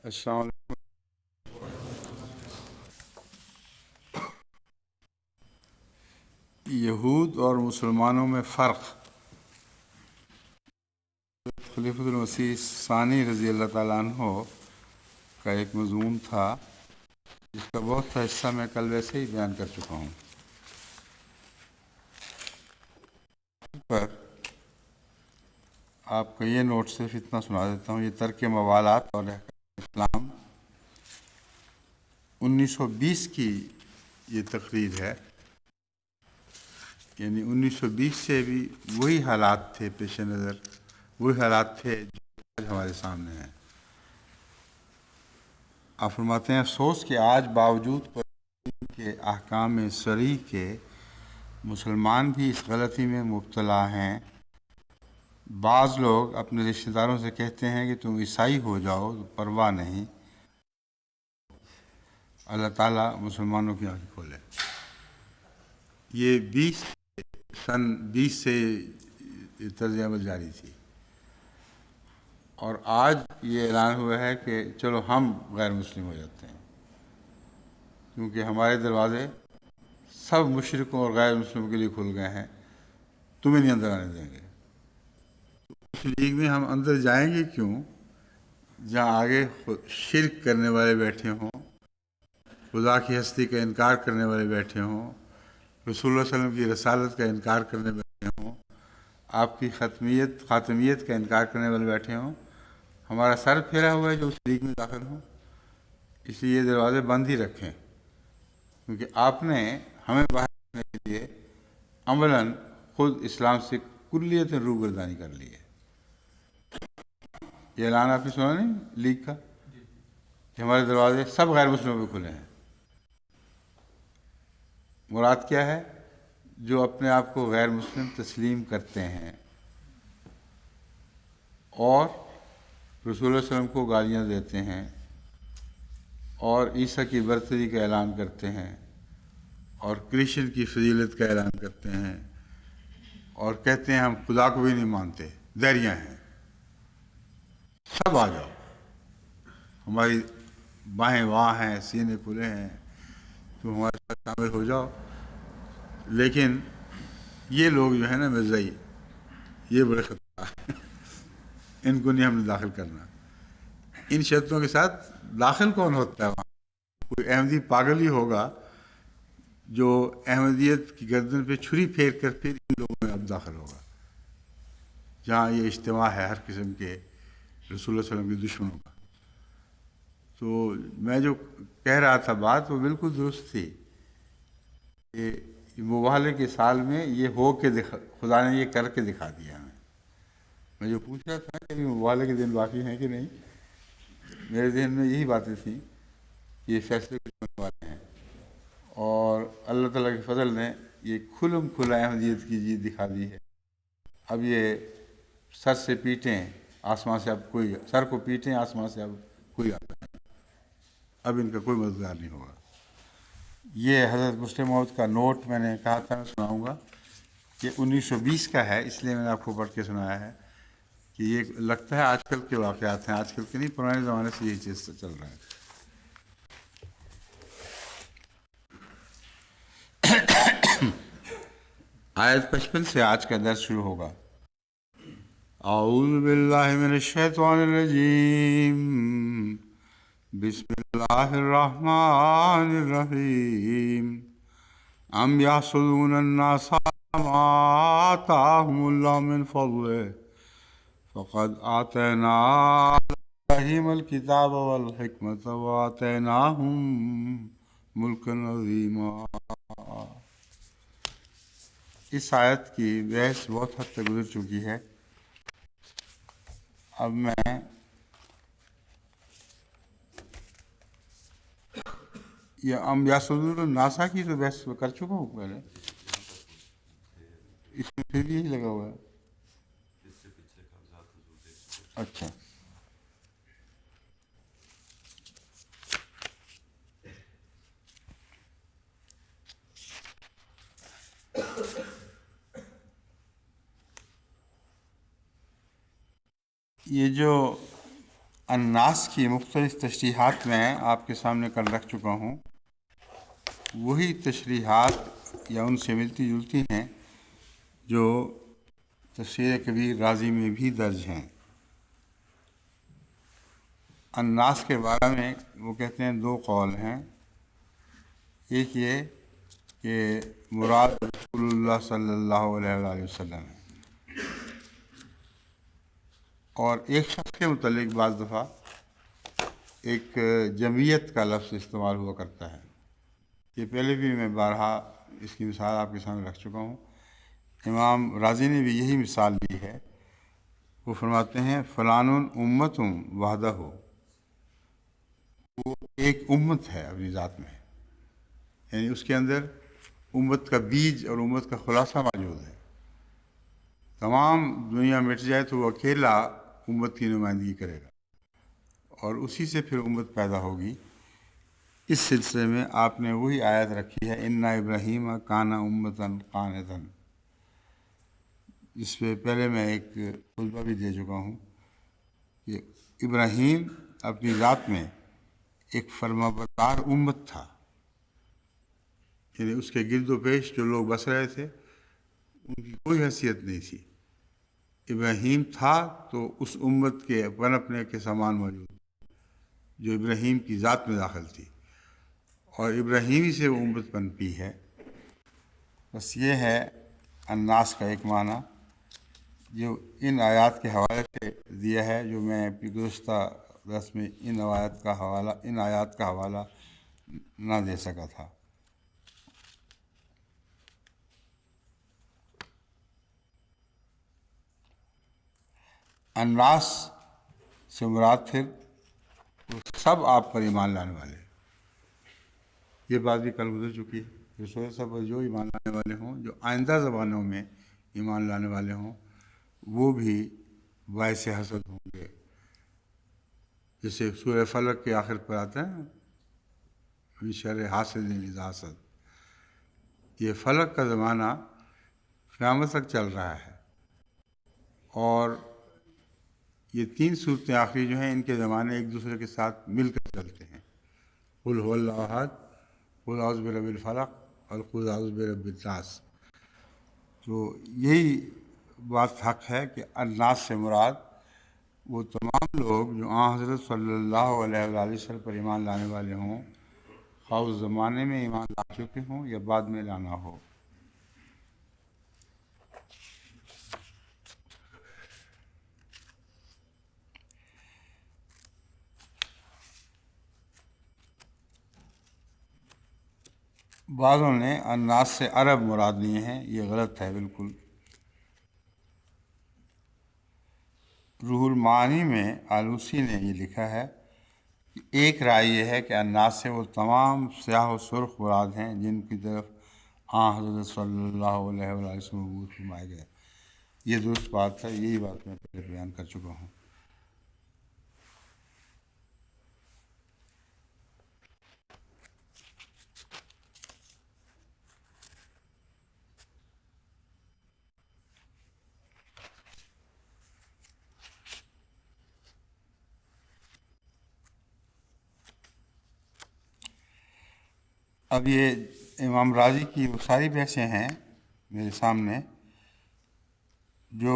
السلام علیکم۔ یہود اور مسلمانوں میں فرق، خلیفۃ المسیح ثانی رضی اللہ تعالیٰ عنہ کا ایک مضمون تھا جس کا بہت سا حصہ میں کل ویسے ہی بیان کر چکا ہوں۔ پر آپ کا یہ نوٹ صرف اتنا سنا دیتا ہوں، یہ ترک موالات اور احکام اسلام 1920 کی یہ تقریر ہے، یعنی 1920 سے بھی وہی حالات تھے پیش نظر، وہی حالات تھے جو آج ہمارے سامنے ہیں۔ آپ فرماتے ہیں افسوس کہ آج باوجود کے احکام شرعی کے مسلمان بھی اس غلطی میں مبتلا ہیں۔ بعض لوگ اپنے رشتہ داروں سے کہتے ہیں کہ تم عیسائی ہو جاؤ، تو پرواہ نہیں، اللہ تعالیٰ مسلمانوں کی آنکھیں کھولے۔ یہ سن 20 سے یہ طرز عمل جاری تھی، اور آج یہ اعلان ہوا ہے کہ چلو ہم غیر مسلم ہو جاتے ہیں، کیونکہ ہمارے دروازے سب مشرکوں اور غیر مسلموں کے لیے کھل گئے ہیں، تمہیں نہیں اندر آنے دیں گے۔ اس لیگ میں ہم اندر جائیں گے کیوں جہاں آگے شرک کرنے والے بیٹھے ہوں، خدا کی ہستی کا انکار کرنے والے بیٹھے ہوں، رسول اللہ صلی اللہ علیہ وسلم کی رسالت کا انکار کرنے والے بیٹھے ہوں، آپ کی خاتمیت کا انکار کرنے والے بیٹھے ہوں۔ ہمارا سر پھیرا ہوا ہے جو اس لیگ میں داخل ہوں، اس لیے یہ دروازے بند ہی رکھیں، کیونکہ آپ نے ہمیں باہر رکھنے کے لیے عملاً خود اسلام سے کلیت روگردانی کر لی ہے۔ یہ اعلان آپ نے سنا نہیں لیگ کا کہ ہمارے دروازے سب غیر مسلموں پہ کھلے ہیں۔ مراد کیا ہے؟ جو اپنے آپ کو غیر مسلم تسلیم کرتے ہیں اور رسول اللہ علیہ وسلم کو گالیاں دیتے ہیں اور عیسیٰ کی برتری کا اعلان کرتے ہیں اور کرسچن کی فضیلت کا اعلان کرتے ہیں اور کہتے ہیں ہم خدا کو بھی نہیں مانتے، دیریاں ہیں، سب آ جاؤ، ہماری باہیں وہاں ہیں، سینے کھلے ہیں، تم ہمارے ساتھ شامل ہو جاؤ۔ لیکن یہ لوگ جو ہے نا مرزائی، یہ بڑے خطرناک ہیں، ان کو نہیں ہم نے داخل کرنا۔ ان شرطوں کے ساتھ داخل کون ہوتا ہے وہاں؟ کوئی احمدی پاگل ہی ہوگا جو احمدیت کی گردن پہ چھری پھیر کر پھر ان لوگوں میں اب داخل ہوگا، جہاں یہ اجتماع ہے ہر قسم کے رسول اللہ صلی اللہ علیہ وسلم کے دشمنوں کا۔ تو میں جو کہہ رہا تھا بات وہ بالکل درست تھی کہ مباہلے کے سال میں یہ ہو کے خدا نے یہ کر کے دکھا دیا ہمیں۔ میں جو پوچھ رہا تھا کہ ابھی مباہلے کے دن باقی ہیں کہ نہیں، میرے ذہن میں یہی باتیں تھیں کہ یہ فیصلے کچھ ہونے والے ہیں، اور اللہ تعالیٰ کے فضل نے یہ کھلم کھلا احمدیت کی جیت دکھا دی ہے۔ اب یہ سر سے پیٹیں آسمان سے، اب کوئی سر کو پیٹیں آسمان سے اب کوئی آتا نہیں، اب ان کا کوئی مددگار نہیں ہوگا۔ یہ حضرت مسلم موعود کا نوٹ میں نے کہا تھا میں سناؤں گا، کہ 1920 کا ہے، اس لیے میں نے آپ کو پڑھ کے سنایا ہے کہ یہ لگتا ہے آج کل کے واقعات ہیں، آج کل کے نہیں، پرانے زمانے سے یہی چیز چل رہا ہے۔ آیت 55 سے آج کا درس شروع ہوگا۔ اعوذ باللہ من الشیطان الرجیم، بسم اللہ الرحمن الرحیم۔ ام یحسدون الناس على ما آتاهم اللہ من فضلہ فقد آتینا ابراہیم الکتاب والحکمۃ وآتیناہم ملکا عظیما۔ اس آیت کی بحث بہت حد تک گزر چکی ہے، اب میں یہ ام یاسدون الناسا کی تو بحث کر چکا ہوں پہلے، اس میں پھر یہی لگا ہوا ہے۔ اچھا، یہ جو الناس کی مختلف تشریحات میں آپ کے سامنے کل رکھ چکا ہوں، وہی تشریحات یا ان سے ملتی جلتی ہیں جو تفسیر کبیر رازی میں بھی درج ہیں۔ الناس کے بارے میں وہ کہتے ہیں دو قول ہیں، ایک یہ کہ مراد رسول اللہ صلی اللہ علیہ وآلہ وسلم ہے، اور ایک شخص کے متعلق بعض دفعہ ایک جمعیت کا لفظ استعمال ہوا کرتا ہے۔ یہ پہلے بھی میں بارہا اس کی مثال آپ کے سامنے رکھ چکا ہوں۔ امام رازی نے بھی یہی مثال دی ہے، وہ فرماتے ہیں فلان امت وحدہ ہو، وہ ایک امت ہے اپنی ذات میں، یعنی اس کے اندر امت کا بیج اور امت کا خلاصہ موجود ہے۔ تمام دنیا مٹ جائے تو وہ اکیلا امت کی نمائندگی کرے گا، اور اسی سے پھر امت پیدا ہوگی۔ اس سلسلے میں آپ نے وہی آیت رکھی ہے انا ابراہیم کانا امتاً قانتاً، جس پہ پہلے میں ایک خطبہ بھی دے چکا ہوں کہ ابراہیم اپنی ذات میں ایک فرمانبردار امت تھا، یعنی اس کے گرد و پیش جو لوگ بس رہے تھے ان کی کوئی حیثیت نہیں تھی۔ ابراہیم تھا تو اس امت کے پنپنے کے سامان موجود جو ابراہیم کی ذات میں داخل تھی، اور ابراہیمی سے وہ امت پنپی ہے۔ بس یہ ہے الناس کا ایک معنی جو ان آیات کے حوالے سے دیا ہے، جو میں اپنی گزشتہ درس میں ان آیات کا حوالہ نہ دے سکا تھا۔ الناس سے مراد پھر وہ سب آپ پر ایمان لانے والے، یہ بات بھی کل گزر چکی ہے۔ رسول سب پر جو ایمان لانے والے ہوں، جو آئندہ زمانوں میں ایمان لانے والے ہوں، وہ بھی باعث حسد ہوں گے، جیسے سورہ فلق کے آخر پر آتا ہے من شر حاسد اذا حسد۔ یہ فلق کا زمانہ قیامت تک چل رہا ہے، اور یہ تین صورتیں آخری جو ہیں ان کے زمانے ایک دوسرے کے ساتھ مل کر چلتے ہیں، قل هو اللہ احد، قل اعوذ برب الفلق، اور قل اعوذ برب الناس۔ تو یہی بات حق ہے کہ الناس سے مراد وہ تمام لوگ جو حضرت صلی اللہ علیہ وآلہ وسلم پر ایمان لانے والے ہوں، خواہ اس زمانے میں ایمان لا چکے ہوں یا بعد میں لانا ہو۔ بعضوں نے الناس سے عرب مراد لیے ہیں، یہ غلط ہے بالکل۔ روح المعانی میں آلوسی نے یہ لکھا ہے کہ ایک رائے یہ ہے کہ الناس سے وہ تمام سیاہ و سرخ مراد ہیں جن کی طرف حضرت صلی اللہ علیہ وآلہ وسلم مبعوث فرمائے گئے۔ یہ درست بات ہے، یہی بات میں پہلے بیان کر چکا ہوں۔ اب یہ امام راضی کی وہ ساری بحثیں ہیں میرے سامنے جو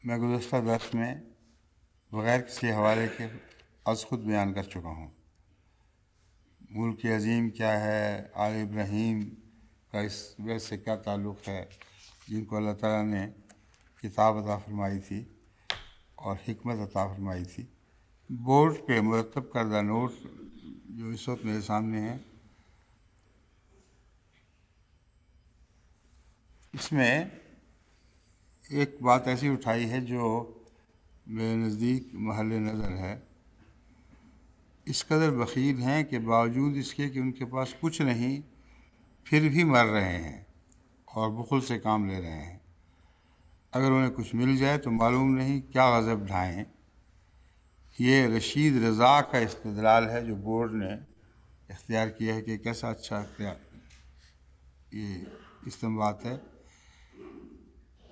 میں گزشتہ درس میں بغیر کسی حوالے کے از خود بیان کر چکا ہوں۔ ملک عظیم کیا ہے، آل ابراہیم کا اس بحث سے کیا تعلق ہے، جن کو اللہ تعالیٰ نے کتاب عطا فرمائی تھی اور حکمت عطا فرمائی تھی۔ بورڈ پہ مرتب کردہ نوٹ جو اس وقت میرے سامنے ہیں، اس میں ایک بات ایسی اٹھائی ہے جو میرے نزدیک محل نظر ہے۔ اس قدر بخیل ہیں کہ باوجود اس کے کہ ان کے پاس کچھ نہیں پھر بھی مر رہے ہیں اور بخل سے کام لے رہے ہیں۔ اگر انہیں کچھ مل جائے تو معلوم نہیں کیا غضب ڈھائیں۔ یہ رشید رضا کا استدلال ہے جو بورڈ نے اختیار کیا ہے کہ کیسا اچھا یہ استنباط ہے،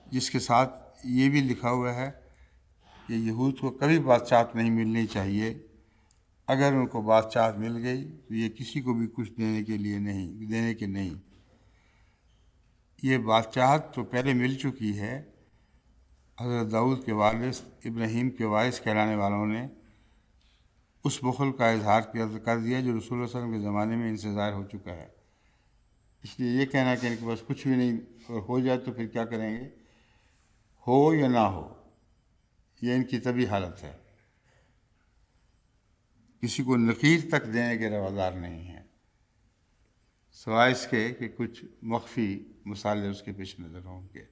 جس کے ساتھ یہ بھی لکھا ہوا ہے کہ یہود کو کبھی بادشاہت نہیں ملنی چاہیے. اگر ان کو بادشاہت مل گئی تو یہ کسی کو بھی کچھ دینے کے نہیں. یہ بادشاہت تو پہلے مل چکی ہے. حضرت داؤد کے والد ابراہیم کے وارث کہلانے والوں نے اس بخل کا اظہار کر دیا جو رسول اللہ صلی اللہ علیہ وسلم کے زمانے میں ان سے ظاہر ہو چکا ہے. اس لیے یہ کہنا کہ ان کے پاس کچھ بھی نہیں اور ہو جائے تو پھر کیا کریں گے، ہو یا نہ ہو، یہ ان کی طبی حالت ہے. کسی کو نقیر تک دینے کے روادار نہیں ہیں، سوائے اس کے کہ کچھ مخفی مصالحے اس کے پیش نظر ہوں گے.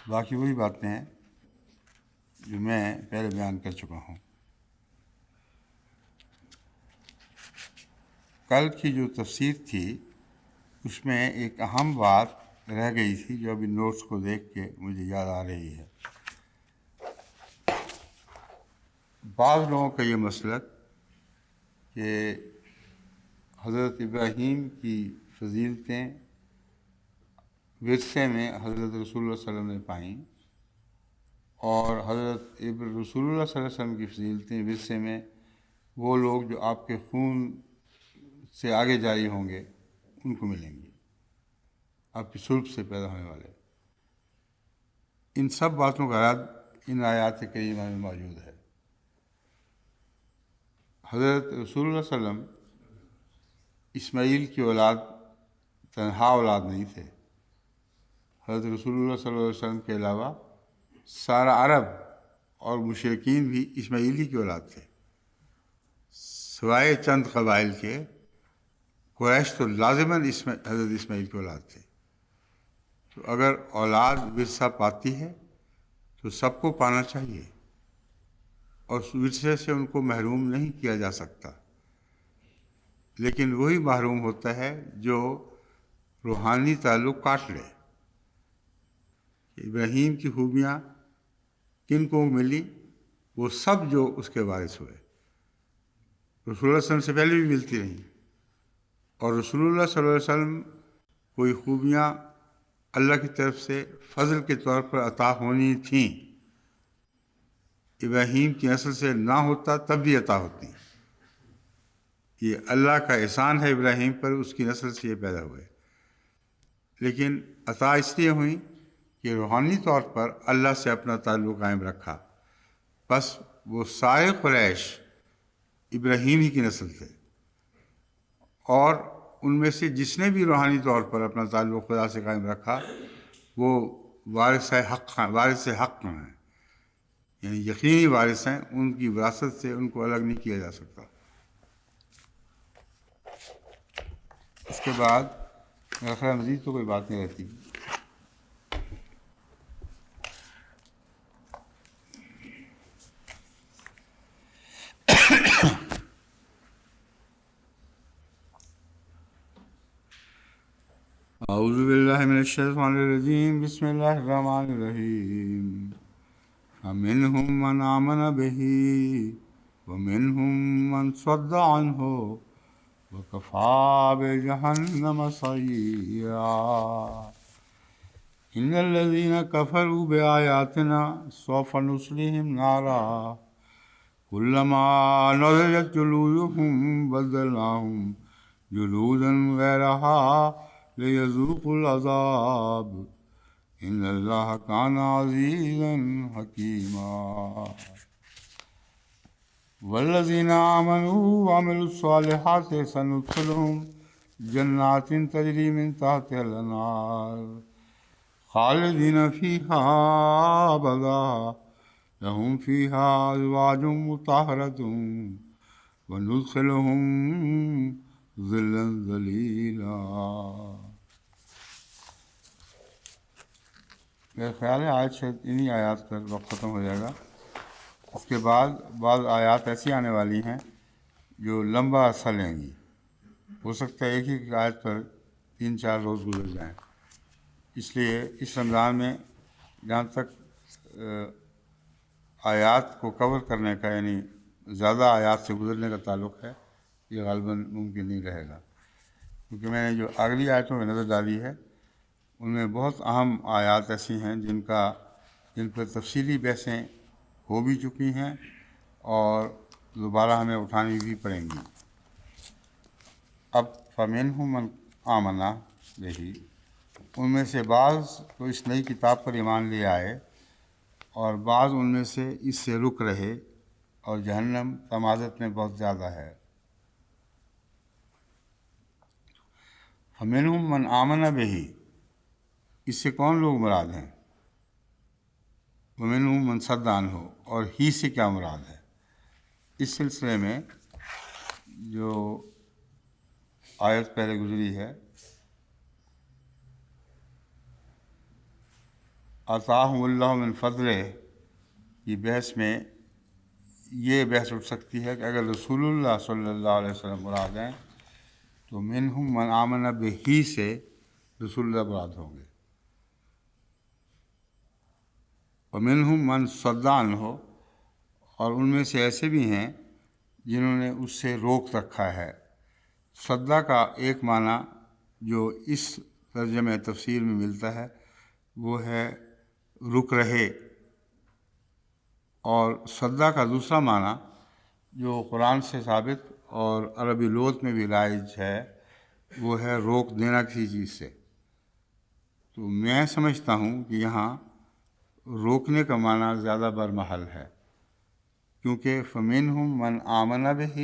باقی وہی باتیں ہیں جو میں پہلے بیان کر چکا ہوں. کل کی جو تفسیر تھی اس میں ایک اہم بات رہ گئی تھی جو ابھی نوٹس کو دیکھ کے مجھے یاد آ رہی ہے. بعض لوگوں کا یہ مسلک کہ حضرت ابراہیم کی فضیلتیں ورثے میں حضرت رسول اللہ صلی اللہ علیہ وسلم نے پائیں، اور حضرت رسول اللہ صلی اللہ علیہ وسلم کی فضیلتیں ورثے میں وہ لوگ جو آپ کے خون سے آگے جاری ہوں گے ان کو ملیں گی، آپ کی صلب سے پیدا ہونے والے. ان سب باتوں کا رد ان آیات کریمہ میں موجود ہے. حضرت رسول اللہ صلی اللہ علیہ وسلم اسماعیل کی اولاد تنہا اولاد نہیں تھے. حضرت رسول اللہ صلی اللہ علیہ وسلم کے علاوہ سارا عرب اور مشرکین بھی اسماعیلی کی اولاد تھے، سوائے چند قبائل کے. قریش تو لازماً حضرت اسماعیل کی اولاد تھے. تو اگر اولاد ورثہ پاتی ہے تو سب کو پانا چاہیے، اور اس ورثے سے ان کو محروم نہیں کیا جا سکتا. لیکن وہی محروم ہوتا ہے جو روحانی تعلق کاٹ لے. ابراہیم کی خوبیاں کن کو ملی؟ وہ سب جو اس کے وارث ہوئے. رسول اللہ صلی اللہ علیہ وسلم سے پہلے بھی ملتی رہیں، اور رسول اللہ صلی اللہ علیہ وسلم کوئی خوبیاں اللہ کی طرف سے فضل کے طور پر عطا ہونی تھیں. ابراہیم کی نسل سے نہ ہوتا تب بھی عطا ہوتی. یہ اللہ کا احسان ہے ابراہیم پر، اس کی نسل سے یہ پیدا ہوئے. لیکن عطا اس لیے ہوئی کہ روحانی طور پر اللہ سے اپنا تعلق قائم رکھا. بس وہ سارے قریش ابراہیم ہی کی نسل تھے، اور ان میں سے جس نے بھی روحانی طور پر اپنا تعلق خدا سے قائم رکھا وہ وارث حق ہیں، یعنی یقینی وارث ہیں. ان کی وراثت سے ان کو الگ نہیں کیا جا سکتا. اس کے بعد میرا خیال مزید تو کوئی بات نہیں رہتی. اعوذ باللہ من الشیطان الرجیم، بسم اللہ الرحمن الرحیم. فمنهم من آمن به ومنهم من صد عنه وكفى بجهنم سعيرا. إن الذين كفروا بآياتنا سوف نصليهم نارا كلما نضجت جلودهم بدلناهم جلودا غيرها ليذوقوا العذاب إن الله كان عزيزا حكيما. والذين آمنوا وعملوا الصالحات سندخلهم جنات تجري من تحتها الأنهار خالدين فيها أبدا لهم فيها أزواج مطهرة وندخلهم ظلا ظليلا. میرا خیال ہے آج شاید انہی آیات پر وقت ختم ہو جائے گا. اس کے بعد بعض آیات ایسی آنے والی ہیں جو لمبا عرصہ لیں گی. ہو سکتا ہے ایک ہی آیت پر 3-4 روز گزر جائیں. اس لیے اس رمضان میں جہاں تک آیات کو کور کرنے کا، یعنی زیادہ آیات سے گزرنے کا تعلق ہے، یہ غالباً ممکن نہیں رہے گا. کیونکہ میں نے جو اگلی آیتوں میں نظر ڈالی ہے ان میں بہت اہم آیات ایسی ہیں جن پر تفصیلی بحثیں ہو بھی چکی ہیں اور دوبارہ ہمیں اٹھانی بھی پڑیں گی۔ اب فَمِنْهُم مَّنْ آمَنَ بِهِ، ان میں سے بعض تو اس نئی کتاب پر ایمان لے آئے اور بعض ان میں سے اس سے رک رہے، اور جہنم تمازت میں بہت زیادہ ہے۔ فَمِنْهُم مَّنْ آمَنَ بِهِ، اس سے کون لوگ مراد ہیں؟ وَمِنْهُم مَّن صَدَّ عَنْهُ، اور ہی سے کیا مراد ہے؟ اس سلسلے میں جو آیت پہلے گزری ہے، آتاہم اللہ من فضلہ کی بحث میں یہ بحث اٹھ سکتی ہے کہ اگر رسول اللہ صلی اللہ علیہ وسلم مراد ہیں تو منہم من آمن بہ سے رسول اللہ مراد ہوں گے، اور منہم من صد عنہ، اور ان میں سے ایسے بھی ہیں جنہوں نے اس سے روک رکھا ہے۔ صدہ کا ایک معنی جو اس ترجمہ تفسیر میں ملتا ہے وہ ہے رک رہے، اور صدہ کا دوسرا معنی جو قرآن سے ثابت اور عربی لغت میں بھی رائج ہے وہ ہے روک دینا کسی چیز سے۔ تو میں سمجھتا ہوں کہ یہاں روکنے کا معنی زیادہ برمحل ہے، کیونکہ فَمِنْهُم مَّنْ آمَنَ بِهِ،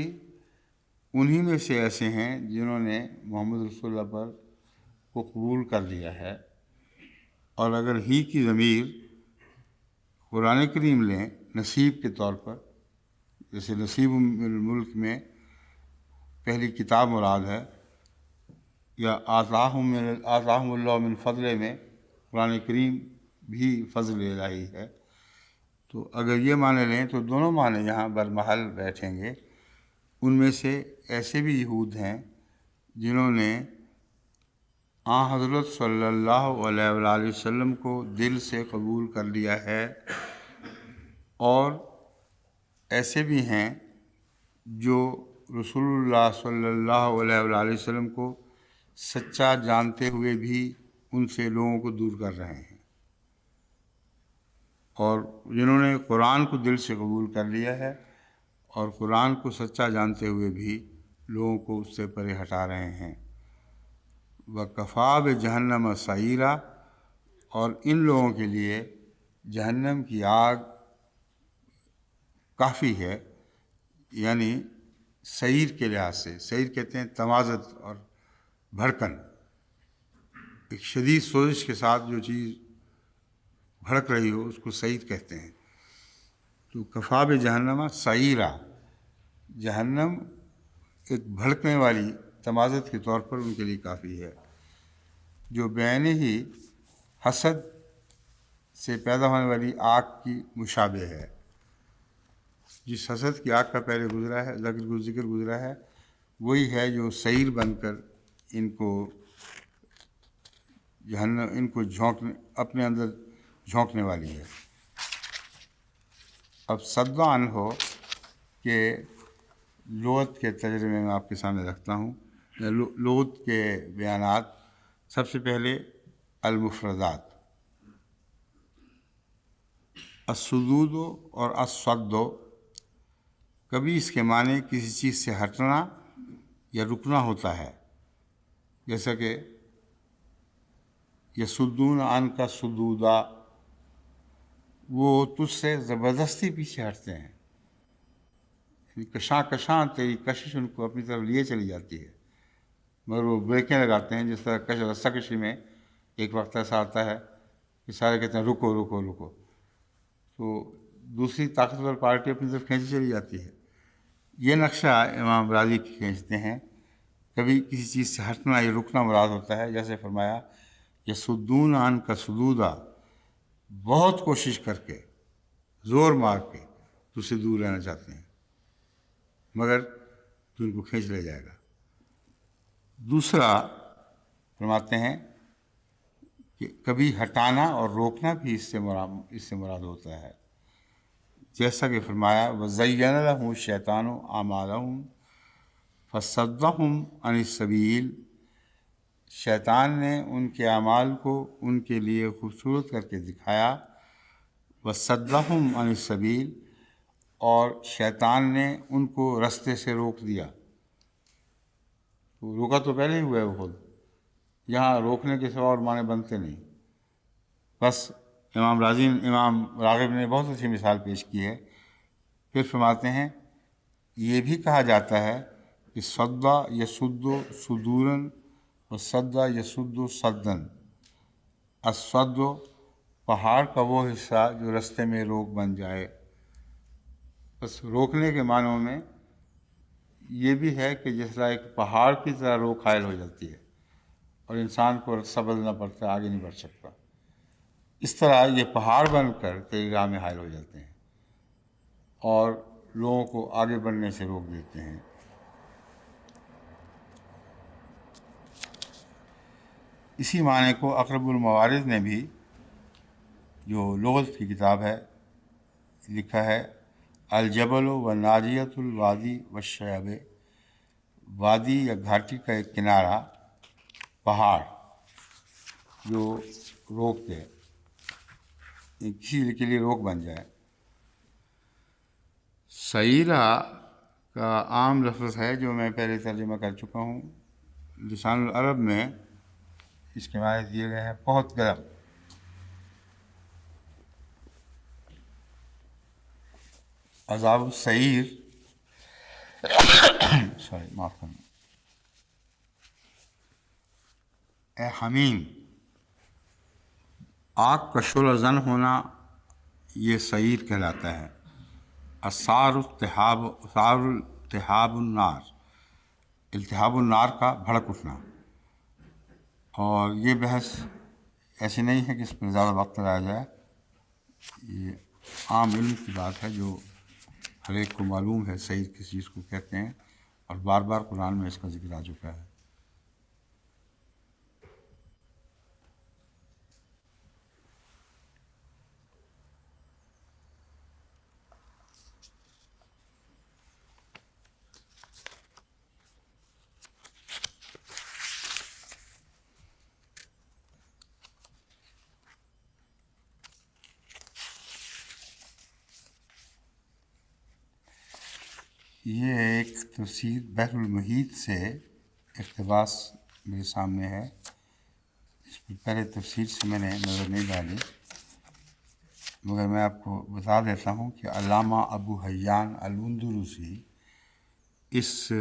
انہی میں سے ایسے ہیں جنہوں نے محمد رسول اللہ پر کو قبول کر لیا ہے، اور اگر ہی کی ضمیر قرآن کریم لیں نصیب کے طور پر، جیسے نصیب الملک میں پہلی کتاب مراد ہے، یا آتاہم اللہ من فضل میں قرآن کریم بھی فضل الہی ہے، تو اگر یہ معنی لیں تو دونوں معنی یہاں برمحل بیٹھیں گے۔ ان میں سے ایسے بھی یہود ہیں جنہوں نے حضرت صلی اللہ علیہ وآلہ وسلم کو دل سے قبول کر لیا ہے، اور ایسے بھی ہیں جو رسول اللہ صلی اللہ علیہ وآلہ وسلم کو سچا جانتے ہوئے بھی ان سے لوگوں کو دور کر رہے ہیں، اور جنہوں نے قرآن کو دل سے قبول کر لیا ہے اور قرآن کو سچا جانتے ہوئے بھی لوگوں کو اس سے پرے ہٹا رہے ہیں۔ وَكَفَىٰ بِجَهَنَّمَ سَعِيرًا، اور ان لوگوں کے لیے جہنم کی آگ کافی ہے، یعنی سعیر کے لحاظ سے، سعیر کہتے ہیں تمازت اور بھڑکن، ایک شدید سوزش کے ساتھ جو چیز بھڑک رہی ہو اس کو سعیر کہتے ہیں۔ تو کفا بجہنم سعیرا، جہنم ایک بھڑکنے والی تمازت کے طور پر ان کے لیے کافی ہے، جو بعین ہی حسد سے پیدا ہونے والی آگ کی مشابہ ہے۔ جس حسد کی آگ کا پہلے گزرا ہے ذکر گزرا ہے، وہی ہے جو سعیر بن کر ان کو جہنم اپنے اندر جھونکنے والی ہے۔ اب صد عنہ کہ لغت کے ترجمے میں آپ کے سامنے رکھتا ہوں، لغت کے بیانات۔ سب سے پہلے المفردات، الصدود اور الصد، کبھی اس کے معنی کسی چیز سے ہٹنا یا رکنا ہوتا ہے، جیسا کہ یصدون عنک صدودا، وہ تجھ سے زبردستی پیچھے ہٹتے ہیں، کشاں کشاں تیری کشش ان کو اپنی طرف لیے چلی جاتی ہے، مگر وہ بریکیں لگاتے ہیں، جس طرح رسہ کشی میں ایک وقت ایسا آتا ہے کہ سارے کہتے ہیں رکو رکو رکو، تو دوسری طاقتور پارٹی اپنی طرف کھینچی چلی جاتی ہے۔ یہ نقشہ امام راضی کھینچتے ہیں، کبھی کسی چیز سے ہٹنا یا رکنا مراد ہوتا ہے، جیسے فرمایا یصدون عنک صدودا، بہت کوشش کر کے زور مار کے تجھ سے دور رہنا چاہتے ہیں، مگر تو ان کو کھینچ لے جائے گا۔ دوسرا فرماتے ہیں کہ کبھی ہٹانا اور روکنا بھی اس سے مراد ہوتا ہے، جیسا کہ فرمایا وَزَيَّنَ لَهُمُ الشَّيْطَانُ أَعْمَالَهُمْ فَصَدَّهُمْ عَنِ السَّبِيلِ شیطان نے ان کے اعمال کو ان کے لیے خوبصورت کر کے دکھایا، وَصَدَّهُمْ عَنِ السَّبِيلِ، اور شیطان نے ان کو رستے سے روک دیا۔ تو روکا تو پہلے ہی ہوا ہے وہ خود، یہاں روکنے کے سوا اور معنی بنتے نہیں۔ بس امام راغب نے بہت اچھی مثال پیش کی ہے۔ پھر فرماتے ہیں یہ بھی کہا جاتا ہے کہ صدّ یصد صدوراً وصد یصد صدًا۔ الصد پہاڑ کا وہ حصہ جو رستے میں روک بن جائے۔ بس روکنے کے معنوں میں یہ بھی ہے کہ جس طرح ایک پہاڑ کی طرح روک حائل ہو جاتی ہے اور انسان کو رستہ بدلنا پڑتا ہے، آگے نہیں بڑھ سکتا، اس طرح یہ پہاڑ بن کر تیری راہ میں حائل ہو جاتے ہیں اور لوگوں کو آگے بڑھنے سے روک دیتے ہیں۔ اسی معنی کو اقرب الموارد نے بھی، جو لغت کی کتاب ہے، لکھا ہے الجبل و ناجیت الوادی والشعب، وادی یا گھاٹی کا ایک کنارہ، پہاڑ جو روک دے، کسی کے لیے روک بن جائے۔ سعیرہ کا عام لفظ ہے جو میں پہلے ترجمہ کر چکا ہوں۔ لسان العرب میں اس کے معنی دیے گئے ہیں بہت گرم۔ عذاب السعیر معاف کرنا، اے حمیم، آگ کا شعلہ زن ہونا، یہ سعیر کہلاتا ہے۔ السعر التہاب النار، التہاب النار کا بھڑک اٹھنا۔ اور یہ بحث ایسی نہیں ہے کہ اس پر زیادہ وقت لگایا جائے، یہ عام علم کی بات ہے جو ہر ایک کو معلوم ہے سعیر کس چیز کو کہتے ہیں، اور بار بار قرآن میں اس کا ذکر آ چکا ہے۔ یہ ایک تفسیر بحر المحیط سے اقتباس میرے سامنے ہے، اس پر پہلے تفسیر سے میں نے نظر نہیں ڈالی، مگر میں آپ کو بتا دیتا ہوں کہ علامہ ابو حیان الاندلسی اس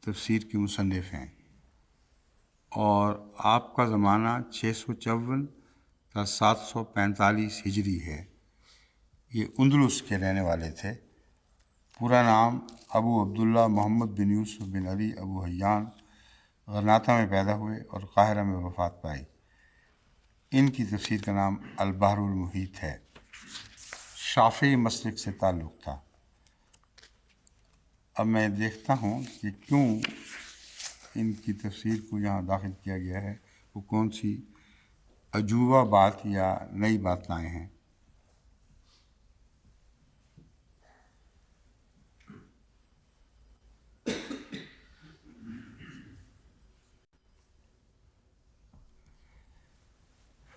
تفسیر کے مصنف ہیں، اور آپ کا زمانہ 654 تا 745 ہجری ہے۔ یہ اندلس کے رہنے والے تھے۔ پورا نام ابو عبداللہ محمد بن یوسف بن علی ابو حیان، غرناطہ میں پیدا ہوئے اور قاہرہ میں وفات پائی۔ ان کی تفسیر کا نام البحر المحیط ہے۔ شافعی مسلک سے تعلق تھا۔ اب میں دیکھتا ہوں کہ کیوں ان کی تفسیر کو یہاں داخل کیا گیا ہے، وہ کون سی عجوبہ بات یا نئی بات لائے ہیں۔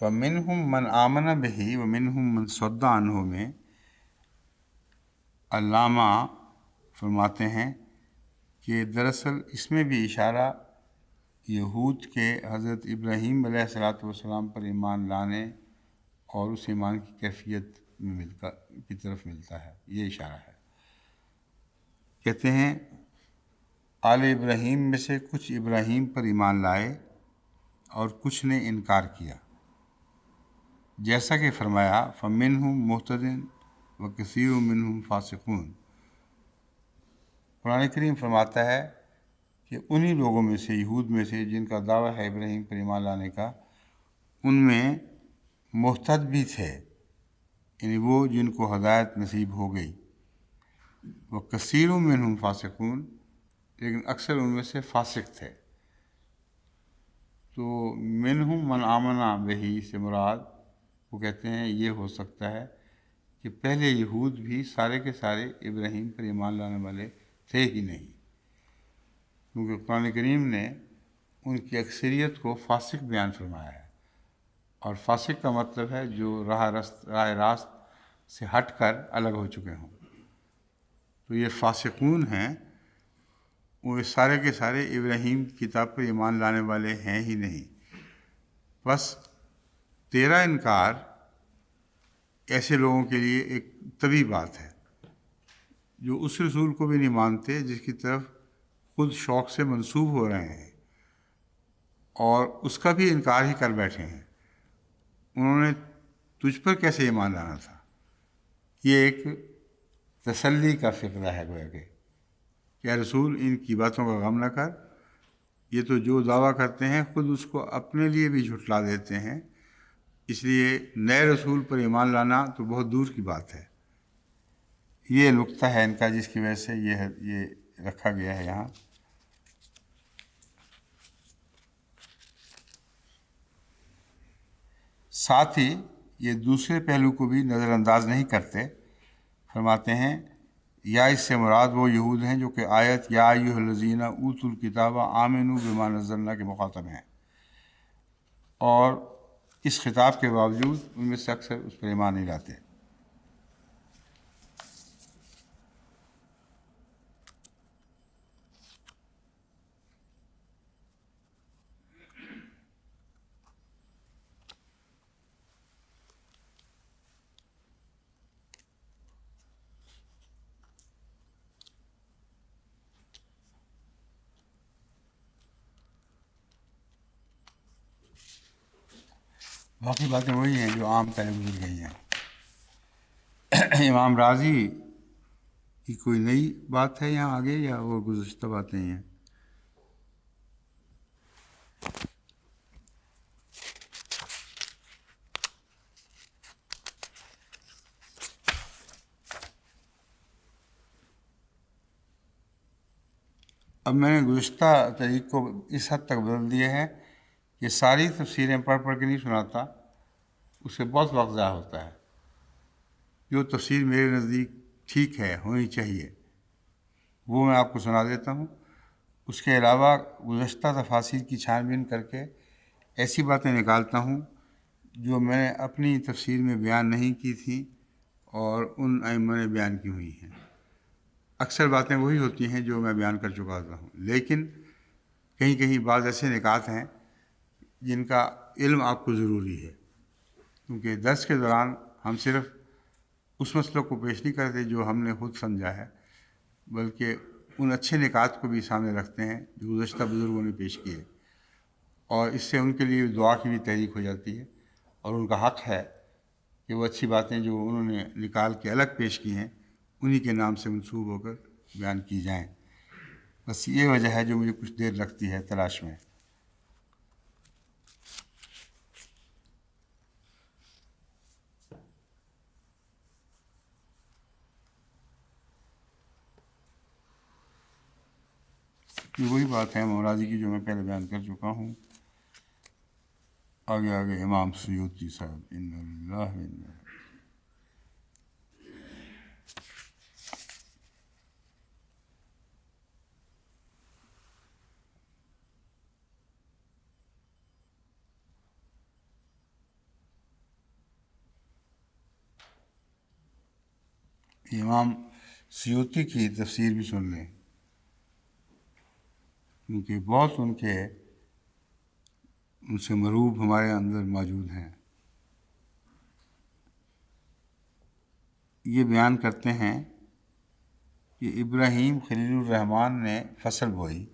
فَمِنْهُمْ مَنْ آمَنَ بِهِ وَمِنْهُمْ مَنْ صَدَّ عَنْهُ میں علامہ فرماتے ہیں کہ دراصل اس میں بھی اشارہ یہود کے حضرت ابراہیم علیہ السلام پر ایمان لانے اور اس ایمان کی کیفیت کی طرف ملتا ہے، یہ اشارہ ہے۔ کہتے ہیں آل ابراہیم میں سے کچھ ابراہیم پر ایمان لائے اور کچھ نے انکار کیا، جیسا کہ فرمایا فَمِنْهُمْ مُهْتَدٍ وَكَثِيرٌ مِّنْهُمْ فَاسِقُونَ۔ قرآن کریم فرماتا ہے کہ انہی لوگوں میں سے، یہود میں سے، جن کا دعویٰ ہے ابراہیم پر ایمان لانے کا، ان میں مہتد بھی تھے، یعنی وہ جن کو ہدایت نصیب ہو گئی۔ وَكَثِيرٌ مِّنْهُمْ فَاسِقُونَ، لیکن اکثر ان میں سے فاسق تھے۔ تو منہم من آمنا بہی سے مراد، وہ کہتے ہیں یہ ہو سکتا ہے کہ پہلے یہود بھی سارے کے سارے ابراہیم پر ایمان لانے والے تھے ہی نہیں، کیونکہ قرآن کریم نے ان کی اکثریت کو فاسق بیان فرمایا ہے، اور فاسق کا مطلب ہے جو راہ راست سے ہٹ کر الگ ہو چکے ہوں۔ تو یہ فاسقون ہیں، وہ سارے کے سارے ابراہیم کی کتاب پر ایمان لانے والے ہیں ہی نہیں۔ بس تیرا انکار ایسے لوگوں کے لیے ایک طبی بات ہے جو اس رسول کو بھی نہیں مانتے جس کی طرف خود شوق سے منسوب ہو رہے ہیں، اور اس کا بھی انکار ہی کر بیٹھے ہیں۔ انہوں نے تجھ پر کیسے ایمان لانا تھا؟ یہ ایک تسلی کا فقرہ ہے گویا کہ کیا رسول ان کی باتوں کا غم نہ کر، یہ تو جو دعویٰ کرتے ہیں خود اس کو اپنے لیے بھی جھٹلا دیتے ہیں، اس لیے نئے رسول پر ایمان لانا تو بہت دور کی بات ہے۔ یہ نقطہ ہے ان کا جس کی وجہ سے یہ رکھا گیا ہے یہاں۔ ساتھ ہی یہ دوسرے پہلو کو بھی نظر انداز نہیں کرتے، فرماتے ہیں یا اس سے مراد وہ یہود ہیں جو کہ آیت یا ایھا الذین اوتوا الکتاب آمنوا بما نزلنا کے مخاطب ہیں، اور اس خطاب کے باوجود ان میں سے اکثر اس پر ایمان نہیں لاتے۔ باقی باتیں وہی ہیں جو عام پہلے گزر گئی ہیں۔ امام راضی کی کوئی نئی بات ہے یہاں آگے یا وہ گزشتہ باتیں ہی ہیں؟ اب میں نے گزشتہ طریق کو اس حد تک بدل دیا ہے کہ ساری تفسیریں پڑھ کے نہیں سناتا، اس سے بہت وقت ضائع ہوتا ہے۔ جو تفسیر میرے نزدیک ٹھیک ہے، ہونی چاہیے، وہ میں آپ کو سنا دیتا ہوں۔ اس کے علاوہ گزشتہ تفاسیر کی چھان بین کر کے ایسی باتیں نکالتا ہوں جو میں نے اپنی تفسیر میں بیان نہیں کی تھیں اور ان ائمہ نے بیان کی ہوئی ہیں۔ اکثر باتیں وہی ہوتی ہیں جو میں بیان کر چکا ہوتا ہوں، لیکن کہیں کہیں بعض ایسے نکات ہیں جن کا علم آپ کو ضروری ہے، کیونکہ درس کے دوران ہم صرف اس مسئلہ کو پیش نہیں کرتے جو ہم نے خود سمجھا ہے، بلکہ ان اچھے نکات کو بھی سامنے رکھتے ہیں جو گزشتہ بزرگوں نے پیش کیے، اور اس سے ان کے لیے دعا کی بھی تحریک ہو جاتی ہے، اور ان کا حق ہے کہ وہ اچھی باتیں جو انہوں نے نکال کے الگ پیش کی ہیں انہی کے نام سے منسوب ہو کر بیان کی جائیں۔ بس یہ وجہ ہے جو مجھے کچھ دیر لگتی ہے تلاش میں۔ یہ وہی بات ہے مولانا کی جو میں پہلے بیان کر چکا ہوں۔ آگے امام سیوطی صاحب انا للہ و انا امام سیوطی کی تفسیر بھی سن لیں، کیونکہ بہت ان سے مروب ہمارے اندر موجود ہیں۔ یہ بیان کرتے ہیں کہ ابراہیم خلیل الرحمن نے فصل بوئی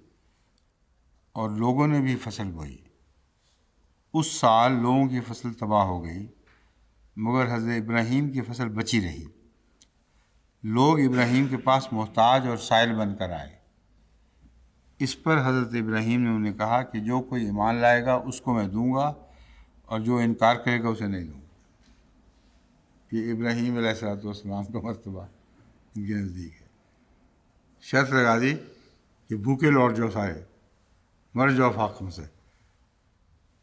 اور لوگوں نے بھی فصل بوئی۔ اس سال لوگوں کی فصل تباہ ہو گئی، مگر حضرت ابراہیم کی فصل بچی رہی۔ لوگ ابراہیم کے پاس محتاج اور سائل بن کر آئے۔ اس پر حضرت ابراہیم نے انہیں کہا کہ جو کوئی ایمان لائے گا اس کو میں دوں گا، اور جو انکار کرے گا اسے نہیں دوں گا۔ یہ ابراہیم علیہ السلام کا مرتبہ ان کے نزدیک ہے۔ شرط لگا دی کہ بھوکے لوٹ جاؤ، سارے مر جاؤ فاقوں سے،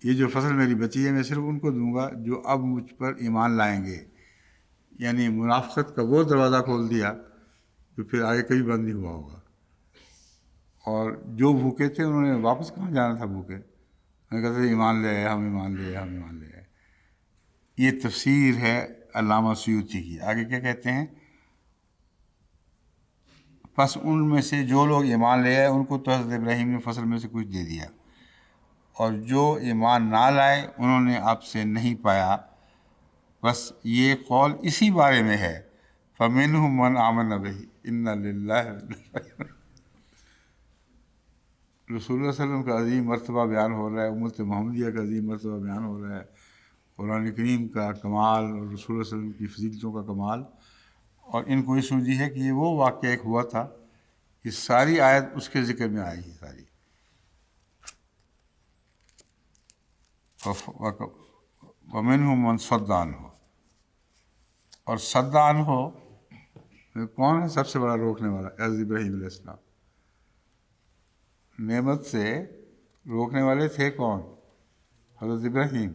یہ جو فصل میری بچی ہے میں صرف ان کو دوں گا جو اب مجھ پر ایمان لائیں گے۔ یعنی منافقت کا وہ دروازہ کھول دیا جو پھر آگے کبھی بند نہیں ہوا ہوگا۔ اور جو بھوکے تھے انہوں نے واپس کہاں جانا تھا بھوکے، انہوں نے کہا تھا ایمان لے آئے، ہم ایمان لے آئے، ہم ایمان لے آئے۔ یہ تفسیر ہے علامہ سیوطی کی۔ آگے کیا کہتے ہیں؟ پس ان میں سے جو لوگ ایمان لے آئے ان کو تو حضرت ابراہیم نے فصل میں سے کچھ دے دیا، اور جو ایمان نہ لائے انہوں نے آپ سے نہیں پایا، بس یہ قول اسی بارے میں ہے، فَمِنْهُمْ مَنْ آمَنَ بِهِ إِنَّ لِلَّهِ۔ رسول اللہ صلی اللہ علیہ وسلم کا عظیم مرتبہ بیان ہو رہا ہے، امت محمدیہ کا عظیم مرتبہ بیان ہو رہا ہے، قرآن کریم کا کمال اور رسول اللہ صلی اللہ علیہ وسلم کی فضیلتوں کا کمال، اور ان کو یہ سمجھی ہے کہ یہ وہ واقعہ ایک ہوا تھا کہ ساری آیت اس کے ذکر میں آئی ہے ساری۔ وَمِنْهُمْ مَنْ صَدَّ عَنْهُ، اور صد عنہ کون ہے؟ سب سے بڑا روکنے والا حضرت ابراہیم علیہ السلام۔ نعمت سے روکنے والے تھے کون؟ حضرت ابراہیم۔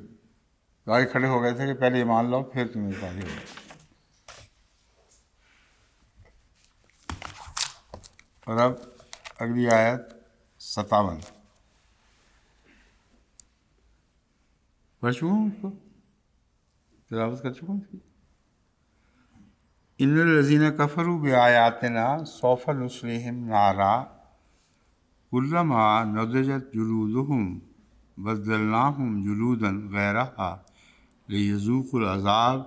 تو آگے کھڑے ہو گئے تھے کہ پہلے ایمان لاؤ پھر تمہیں پاگے ہو۔ اور اب اگلی آیت 57 پڑھ چکا ہوں، اس کو تلاوت کر چکا ہوں اس کی۔ ان الذین کفروا بآیاتنا سوف نصلیہم نارا کلما نضجت جلودہم بدلناہم جلودا غیرہا لیذوقوا العذاب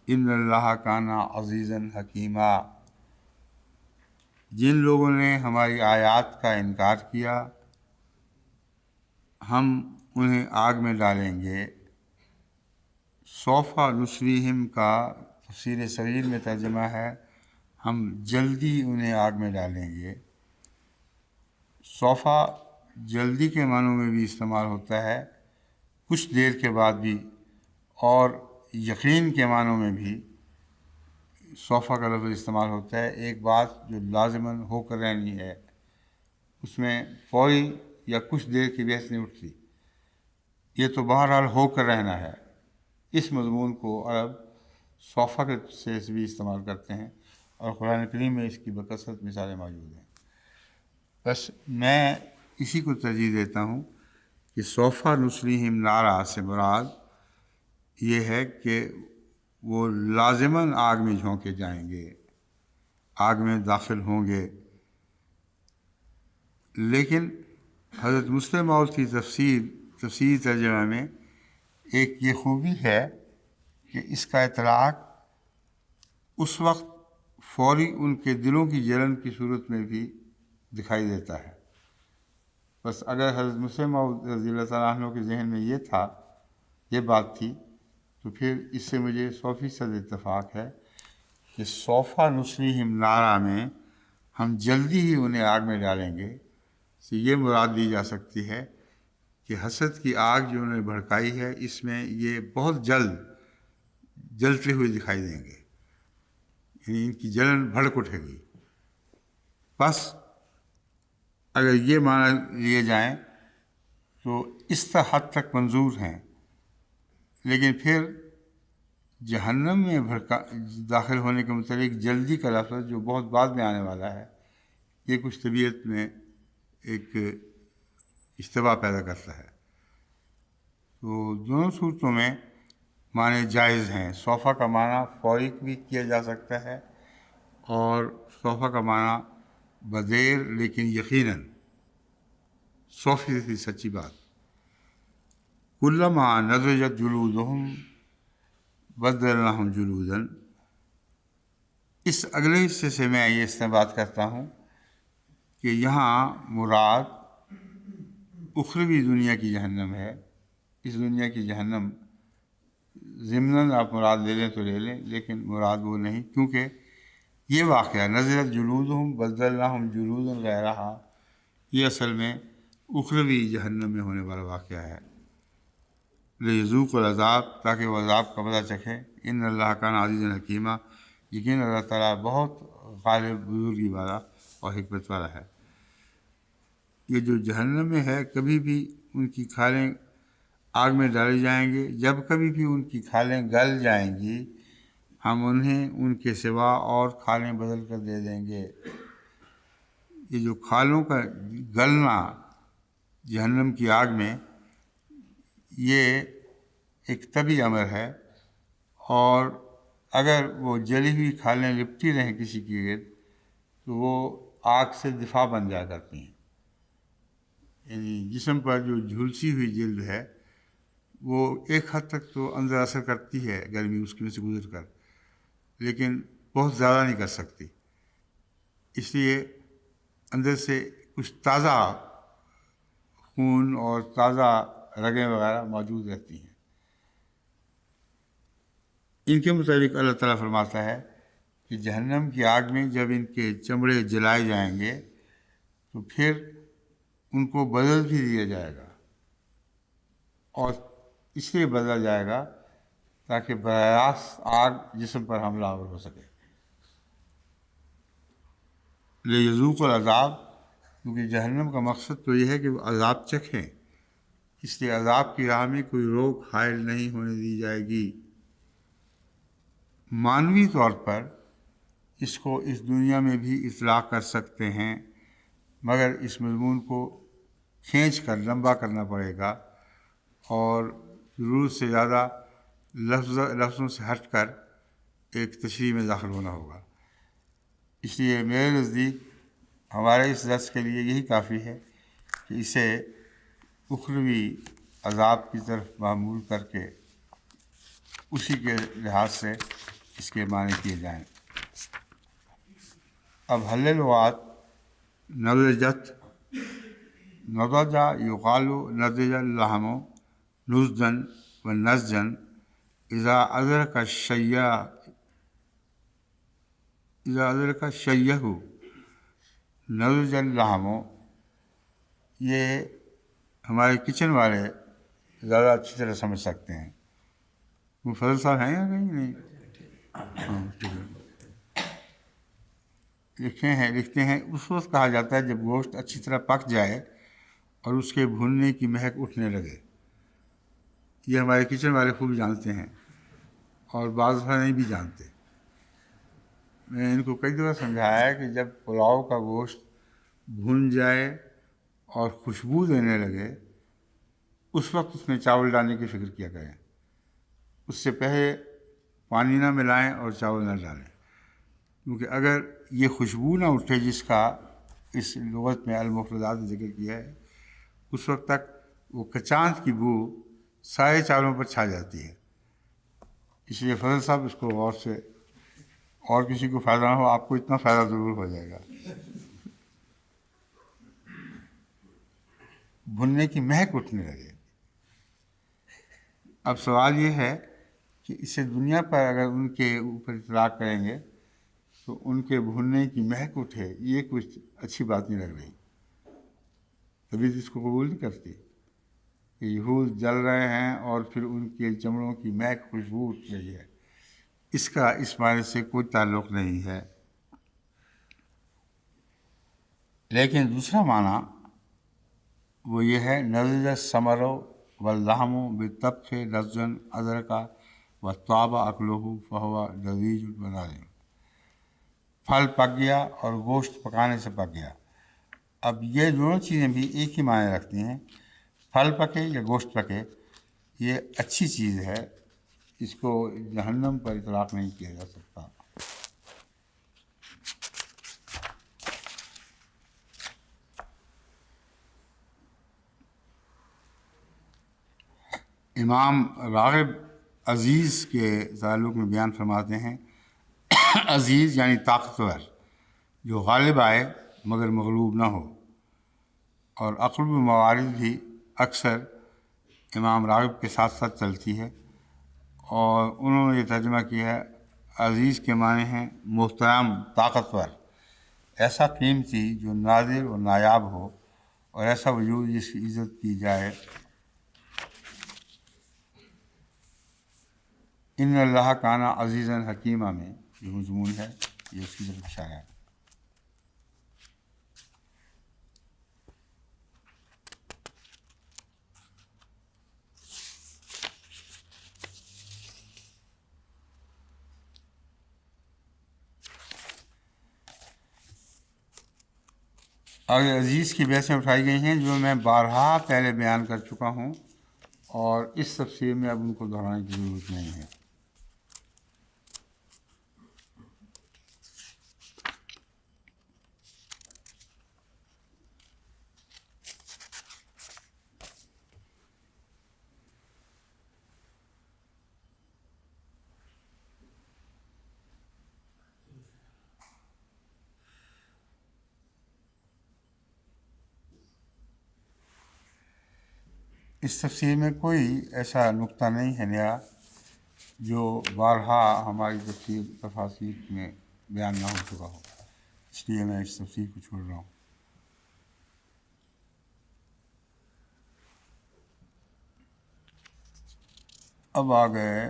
ان اللہ کان عزیزا حکیما۔ جن لوگوں نے ہماری آیات کا انکار کیا ہم انہیں آگ میں ڈالیں گے۔ سوف نصلیہم کا تفسیر صغیر میں ترجمہ ہے ہم جلدی انہیں آگ میں ڈالیں گے۔ سوفا جلدی کے معنوں میں بھی استعمال ہوتا ہے، کچھ دیر کے بعد بھی، اور یقین کے معنوں میں بھی سوفا کا لفظ استعمال ہوتا ہے۔ ایک بات جو لازماً ہو کر رہنی ہے اس میں فوری یا کچھ دیر کی بحث نہیں اٹھتی، یہ تو بہرحال ہو کر رہنا ہے۔ اس مضمون کو عرب صوفہ سے بھی استعمال کرتے ہیں، اور قرآن کریم میں اس کی بکثرت مثالیں موجود ہیں۔ بس میں اسی کو ترجیح دیتا ہوں کہ سوفہ نصلیہم نارا سے مراد یہ ہے کہ وہ لازماً آگ میں جھونکے جائیں گے، آگ میں داخل ہوں گے۔ لیکن حضرت مسلم موعود کی تفسیری ترجمہ میں ایک یہ خوبی ہے کہ اس کا اطلاق اس وقت فوری ان کے دلوں کی جلن کی صورت میں بھی دکھائی دیتا ہے۔ بس اگر حضرت مسلم موعود رضی اللہ تعالیٰ عنہ کے ذہن میں یہ بات تھی تو پھر اس سے مجھے 100% اتفاق ہے کہ سوفا نصلیہم نارا میں ہم جلدی ہی انہیں آگ میں ڈالیں گے سے یہ مراد لی جا سکتی ہے کہ حسد کی آگ جو انہوں نے بھڑکائی ہے اس میں یہ بہت جلتے ہوئے دکھائی دیں گے، یعنی ان کی جلن بھڑک اٹھے گی۔ بس اگر یہ معنی لیے جائیں تو اس حد تک منظور ہیں، لیکن پھر جہنم میں داخل ہونے کے متعلق جلدی کا لفظ جو بہت بعد میں آنے والا ہے، یہ کچھ طبیعت میں ایک اشتباہ پیدا کرتا ہے۔ تو دونوں صورتوں میں معنی جائز ہیں۔ صوفہ کا معنی فوری بھی کیا جا سکتا ہے، اور صوفہ کا معنی بدیر لیکن یقیناً 100% سچی بات۔ کلما نضجت جلودہم بدلناہم جلودا، اس اگلے حصے سے میں یہ استنباط کرتا ہوں کہ یہاں مراد اخروی دنیا کی جہنم ہے۔ اس دنیا کی جہنم ضمناً آپ مراد لے لیں تو لے لیں، لیکن مراد وہ نہیں، کیونکہ یہ واقعہ نزلت جلودہم بدلناہم جلودا غیرہا یہ اصل میں اخروی جہنم میں ہونے والا واقعہ ہے۔ لیذوقوا العذاب، تاکہ وہ عذاب کا مزہ چکھیں۔ ان اللہ کان عزیزا حکیما، یقین اللہ تعالیٰ بہت غالب، بزرگی والا اور حکمت والا ہے۔ یہ جو جہنم میں ہے، کبھی بھی ان کی کھالیں آگ میں ڈالے جائیں گے، جب کبھی بھی ان کی کھالیں گل جائیں گی ہم انہیں ان کے سوا اور کھالیں بدل کر دے دیں گے۔ یہ جو کھالوں کا گلنا جہنم کی آگ میں، یہ ایک طبی امر ہے، اور اگر وہ جلی ہوئی کھالیں لپٹی رہیں کسی کے گرد تو وہ آگ سے دفاع بن جایا کرتی ہیں. یعنی جسم پر جو جھلسی ہوئی جلد ہے وہ ایک حد تک تو اندر اثر کرتی ہے گرمی اس میں سے گزر کر، لیکن بہت زیادہ نہیں کر سکتی. اس لیے اندر سے کچھ تازہ خون اور تازہ رگیں وغیرہ موجود رہتی ہیں. ان کے مطابق اللہ تعالیٰ فرماتا ہے کہ جہنم کی آگ میں جب ان کے چمڑے جلائے جائیں گے تو پھر ان کو بدل بھی دیا جائے گا، اور اس لیے بدلا جائے گا تاکہ براہ راست آگ جسم پر حملہ آور ہو سکے. لیذوق العذاب، کیونکہ جہنم کا مقصد تو یہ ہے کہ وہ عذاب چکھیں، اس لیے عذاب کی راہ میں کوئی روک حائل نہیں ہونے دی جائے گی. معنوی طور پر اس کو اس دنیا میں بھی اطلاق کر سکتے ہیں، مگر اس مضمون کو کھینچ کر لمبا کرنا پڑے گا اور ضرورت سے زیادہ لفظوں سے ہٹ کر ایک تشریح میں داخل ہونا ہوگا. اس لیے میرے نزدیک ہمارے اس درس کے لیے یہی کافی ہے کہ اسے اخروی عذاب کی طرف معمول کر کے اسی کے لحاظ سے اس کے معنی کیے جائیں. اب حل لغات نضجت، نضج یقال نضج اللحم نضجن و نسجن اذا ادرک الشیء نضج اللحم. یہ ہمارے کچن والے زیادہ اچھی طرح سمجھ سکتے ہیں. فضل صاحب ہیں یا کہیں نہیں؟ لکھتے ہیں اس وقت کہا جاتا ہے جب گوشت اچھی طرح پک جائے اور اس کے بھوننے کی مہک اٹھنے لگے. یہ ہمارے کچن والے خوب جانتے ہیں، اور بعض دفعہ نہیں بھی جانتے. میں ان کو کئی دفعہ سمجھایا ہے کہ جب پلاؤ کا گوشت بھون جائے اور خوشبو دینے لگے اس وقت اس میں چاول ڈالنے کی فکر کیا کریں. اس سے پہلے پانی نہ ملائیں اور چاول نہ ڈالیں، کیونکہ اگر یہ خوشبو نہ اٹھے جس کا اس لغت میں المفردات ذکر کیا ہے، اس وقت تک وہ کچانت کی بو سارے چاولوں پر چھا جاتی ہے. اس لیے فضل صاحب اس کو غور سے، اور کسی کو فائدہ نہ ہو، آپ کو اتنا فائدہ ضرور ہو جائے گا. بھننے کی مہک اٹھنے لگے. اب سوال یہ ہے کہ اسے دنیا پر اگر ان کے اوپر اطلاق کریں گے تو ان کے بھوننے کی مہک اٹھے، یہ کچھ اچھی بات نہیں لگ رہی. طبیعت اس کو قبول نہیں کرتی کہ یہود جل رہے ہیں اور پھر ان کے چمڑوں کی مہک خوشبو اٹھ رہی ہے. اس کا اس معنی سے کوئی تعلق نہیں ہے. لیکن دوسرا معنی وہ یہ ہے نضج الثمر واللحم بالطبخ نضجا ادرک وطاب اکلہ فہو لذیذ وناظر. پھل پک گیا اور گوشت پکانے سے پک گیا. اب یہ دونوں چیزیں بھی ایک ہی معنی رکھتی ہیں. پھل پکے یا گوشت پکے یہ اچھی چیز ہے، اس کو جہنم پر اطلاق نہیں کیا جا سکتا. امام راغب عزیز کے تعلق میں بیان فرماتے ہیں، عزیز یعنی طاقتور، جو غالب آئے مگر مغلوب نہ ہو. اور اقرب موارد بھی اکثر امام راغب کے ساتھ ساتھ چلتی ہے، اور انہوں نے یہ ترجمہ کیا ہے عزیز کے معنی ہیں محترم، طاقتور، ایسا قیمتی جو نادر و نایاب ہو، اور ایسا وجود جس کی عزت کی جائے. ان اللہ کان عزیزا حکیمہ میں جو مضمون ہے یہ اس کی طرف اشارہ ہے. اور عزیز کی بحثیں اٹھائی گئی ہیں جو میں بارہا پہلے بیان کر چکا ہوں، اور اس تفسیر میں اب ان کو دہرانے کی ضرورت نہیں ہے۔ اس تفسیر میں کوئی ایسا نقطہ نہیں ہے نیا جو بارہا ہماری تفاسیر میں بیان نہ ہو چکا ہو، اس لیے میں اس تفسیر کو چھوڑ رہا ہوں۔ اب آ گئے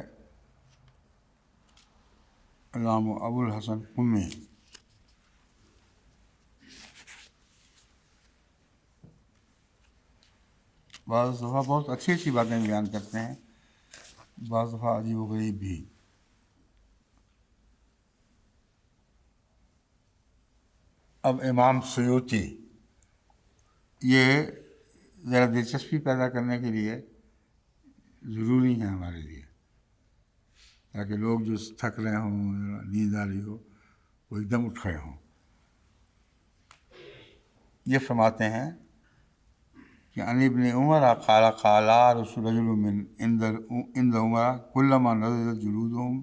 علامہ ابو الحسن قمی۔ بعض دفعہ بہت اچھی اچھی باتیں بیان کرتے ہیں، بعض دفعہ عجیب و غریب بھی۔ اب امام سیوطی، یہ ذرا دلچسپی پیدا کرنے کے لیے ضروری ہے ہمارے لیے، تاکہ لوگ جو تھک رہے ہوں، نیند آ رہی ہو، وہ ایک دم اٹھ کھڑے ہوں۔ یہ فرماتے ہیں کہ عن ابن عمر قال قال رسول رجل من عند عمر كلما نضجت جلودهم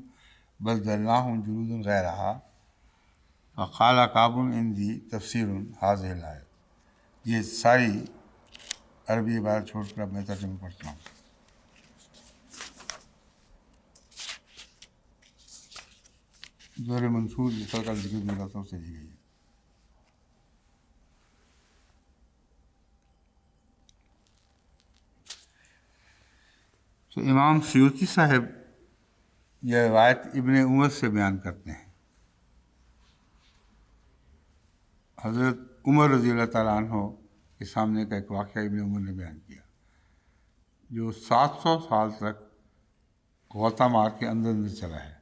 بدلناهم جلود غيرها فقال كعب عندي تفسیر هذه الآیت۔ یہ ساری عربی عبارت چھوڑ کر اب میں ترجمہ پڑھتا ہوں۔ زور منصور جس کا ذکر میرا سب سے دی گئی ہے۔ تو امام سیوطی صاحب یہ روایت ابن عمر سے بیان کرتے ہیں۔ حضرت عمر رضی اللہ تعالیٰ عنہ کے سامنے کا ایک واقعہ ابن عمر نے بیان کیا، جو 700 سال تک غوطہ مار کے اندر چلا ہے،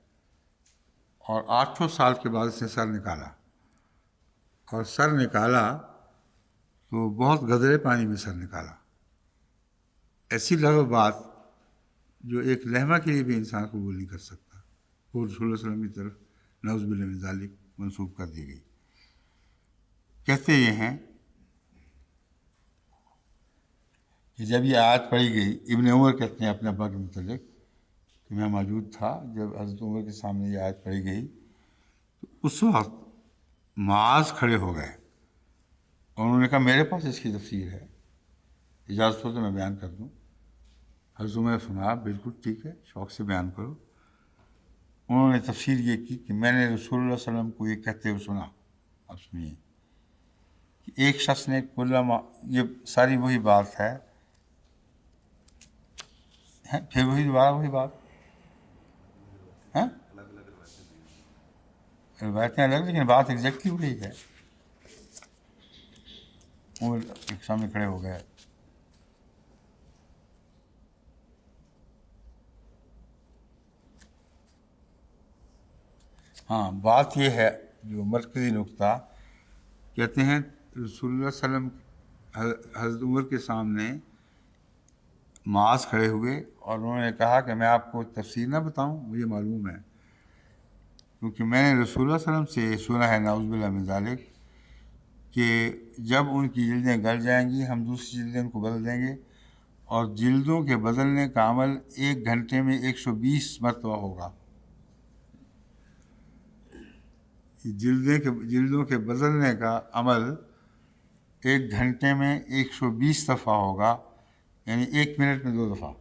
اور 800 سال کے بعد اس نے سر نکالا، اور سر نکالا تو بہت گہرے پانی میں سر نکالا۔ ایسی لغو بات جو ایک لمحہ کے لیے بھی انسان قبول نہیں کر سکتا، وہ رسول اللہ صلی اللہ علیہ وسلم کی طرف نعوذ باللہ من ذالک منسوب کر دی گئی۔ کہتے یہ ہیں کہ جب یہ آیت پڑھی گئی، ابن عمر کہتے ہیں اپنے ابا کے متعلق کہ میں موجود تھا جب حضرت عمر کے سامنے یہ آیت پڑھی گئی، تو اس وقت معاذ کھڑے ہو گئے اور انہوں نے کہا میرے پاس اس کی تفسیر ہے، اجازت ہو تو میں بیان کر دوں۔ حضرت عمر نے فرمایا بالکل ٹھیک ہے، شوق سے بیان کرو۔ انہوں نے تفسیر یہ کی کہ میں نے رسول اللہ صلی اللہ علیہ وسلم کو یہ کہتے ہوئے سنا۔ اب سنیے، ایک شخص نے یہ ساری وہی بات ہے، پھر وہی دوبارہ وہی بات، روایتیں الگ لیکن بات ایگزیکٹلی وہی ہے۔ عمر ایک سامنے کھڑے ہو گئے۔ ہاں، بات یہ ہے جو مرکزی نقطہ، کہتے ہیں رسول اللہ صلی اللہ علیہ وسلم حضرت عمر کے سامنے معاذ کھڑے ہوئے اور انہوں نے کہا کہ میں آپ کو تفسیر نہ بتاؤں، مجھے معلوم ہے، کیونکہ میں نے رسول اللہ صلی اللہ علیہ وسلم سے سنا ہے نعوذ باللہ من ذالک کہ جب ان کی جلدیں گل جائیں گی ہم دوسری جلدیں ان کو بدل دیں گے، اور جلدوں کے بدلنے کا عمل 1 گھنٹے میں 120 مرتبہ ہوگا۔ جلدوں کے بدلنے کا عمل 1 گھنٹے میں 120 دفعہ ہوگا، یعنی 1 منٹ میں 2 دفعہ۔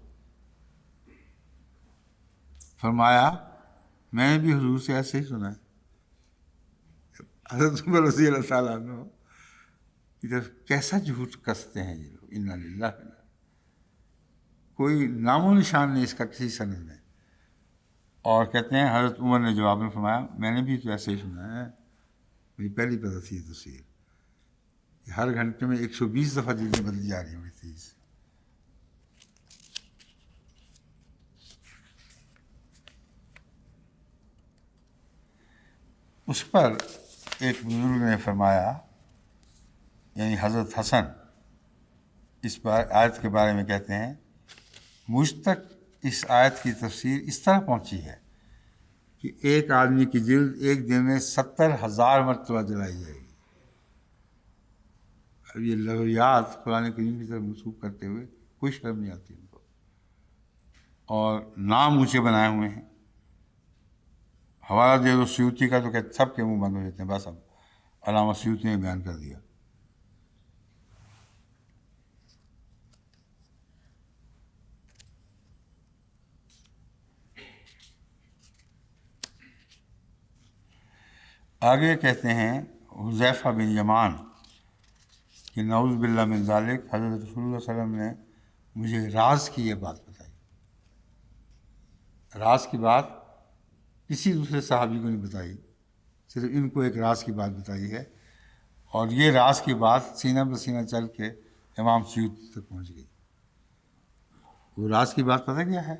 فرمایا میں نے بھی حضور سے ایسے ہی سنا ہے۔ حضرت عمر رضی اللہ تعالیٰ عنہ ادھر کیسا جھوٹ کستے ہیں یہ لوگ، انا للہ و انا، کوئی نام و نشان نہیں اس کا کسی سند میں۔ اور کہتے ہیں حضرت عمر نے جواب میں فرمایا میں نے بھی تو ایسے ہی سنا ہے، میری پہلی پتہ تھی تفسیر کہ ہر گھنٹے میں 120 دفعہ جلدیں بدلی جا رہی ہوئی تھی۔ اس پر ایک بزرگ نے فرمایا یعنی حضرت حسن اس آیت کے بارے میں کہتے ہیں مجھ تک اس آیت کی تفسیر اس طرح پہنچی ہے کہ ایک آدمی کی جلد ایک دن میں 70,000 مرتبہ جلائی جائے گی۔ اب یہ لغویات قرآن کریم کی طرف منسوخ کرتے ہوئے کوئی شرم نہیں آتی ان کو، اور نام اونچے بنائے ہوئے ہیں۔ حوالہ دے دو سیوطی کا تو کہ سب کے منہ بند ہو جاتے ہیں، بس اب علامہ سیوطی نے بیان کر دیا۔ آگے کہتے ہیں حذیفہ بن یمان کہ نعوذ باللہ من ذالک، حضرت رسول اللہ صلی اللہ علیہ وسلم نے مجھے راز کی یہ بات بتائی۔ راز کی بات کسی دوسرے صحابی کو نہیں بتائی، صرف ان کو ایک راز کی بات بتائی ہے، اور یہ راز کی بات سینہ بسینہ چل کے امام سیوطی تک پہنچ گئی۔ وہ راز کی بات پتہ کیا ہے؟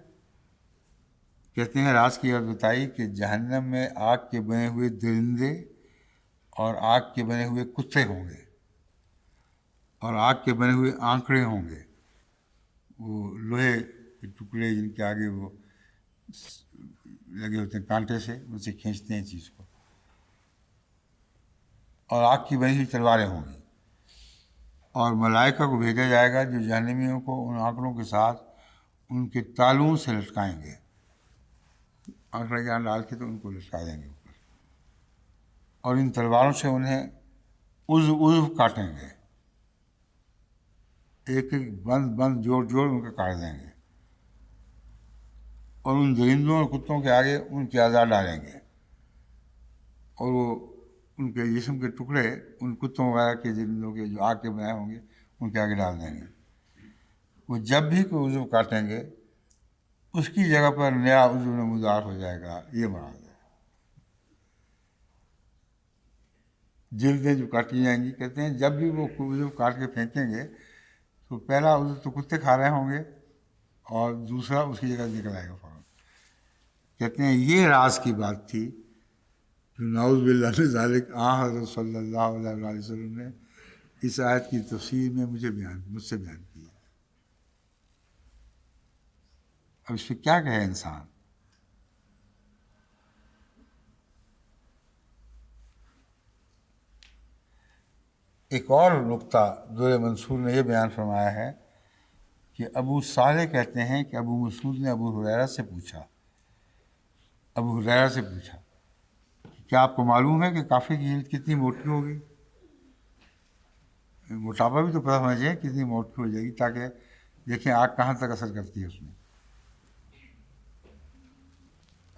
کہتے ہیں راز کی بات بتائی کہ جہنم میں آگ کے بنے ہوئے درندے اور آگ کے بنے ہوئے کتے ہوں گے، اور آگ کے بنے ہوئے آنکڑے ہوں گے، وہ لوہے کے ٹکڑے جن کے آگے وہ لگے ہوتے ہیں کانٹے سے، ان سے کھینچتے ہیں چیز کو، اور آگ کی بنی ہوئی تلواریں ہوں گی، اور ملائکہ کو بھیجا جائے گا جو جہنمیوں کو ان آنکڑوں کے ساتھ ان کے تالوں سے لٹکائیں گے۔ آنکڑے جہاں ڈال کے تو ان کو لٹکا دیں گے اوپر، اور ان تلواروں سے انہیں عضو کاٹیں گے، ایک ایک بند جوڑ ان کا کاٹ دیں گے، اور ان درندوں اور کتوں کے آگے ان کے اعضاء ڈالیں گے، اور وہ ان کے جسم کے ٹکڑے ان کتوں وغیرہ کے درندوں کے جو آگ کے بنائے ہوں گے ان کے آگے ڈال دیں گے۔ وہ جب بھی کوئی عضو کاٹیں گے اس کی جگہ پر نیا عضو نمودار ہو جائے گا، یہ مراد ہے۔ جلدیں جو کاٹی جائیں گی، کہتے ہیں جب بھی وہ عضو کاٹ کے پھینکیں گے تو پہلا عضو تو کتے کھا رہے ہوں گے اور دوسرا اس کی جگہ نکل آئے گا فوراً۔ کہتے ہیں یہ راز کی بات تھی جو نعوذ باللہ من ذالک حضرت صلی اللہ علیہ وسلم نے اس آیت کی تفسیر میں مجھ سے بیان کی ہے۔ اب اس پہ کیا کہے انسان؟ ایک اور نقطہ دور منصور نے یہ بیان فرمایا ہے کہ ابو صالح کہتے ہیں کہ ابو مسعود نے ابو ہریرہ سے پوچھا کہ کیا آپ کو معلوم ہے کہ کافر کی جلد کتنی موٹی ہوگی؟ موٹاپا بھی تو پتہ ہونا چاہیے کتنی موٹی ہو جائے گی، تاکہ دیکھیں آگ کہاں تک اثر کرتی ہے اس میں۔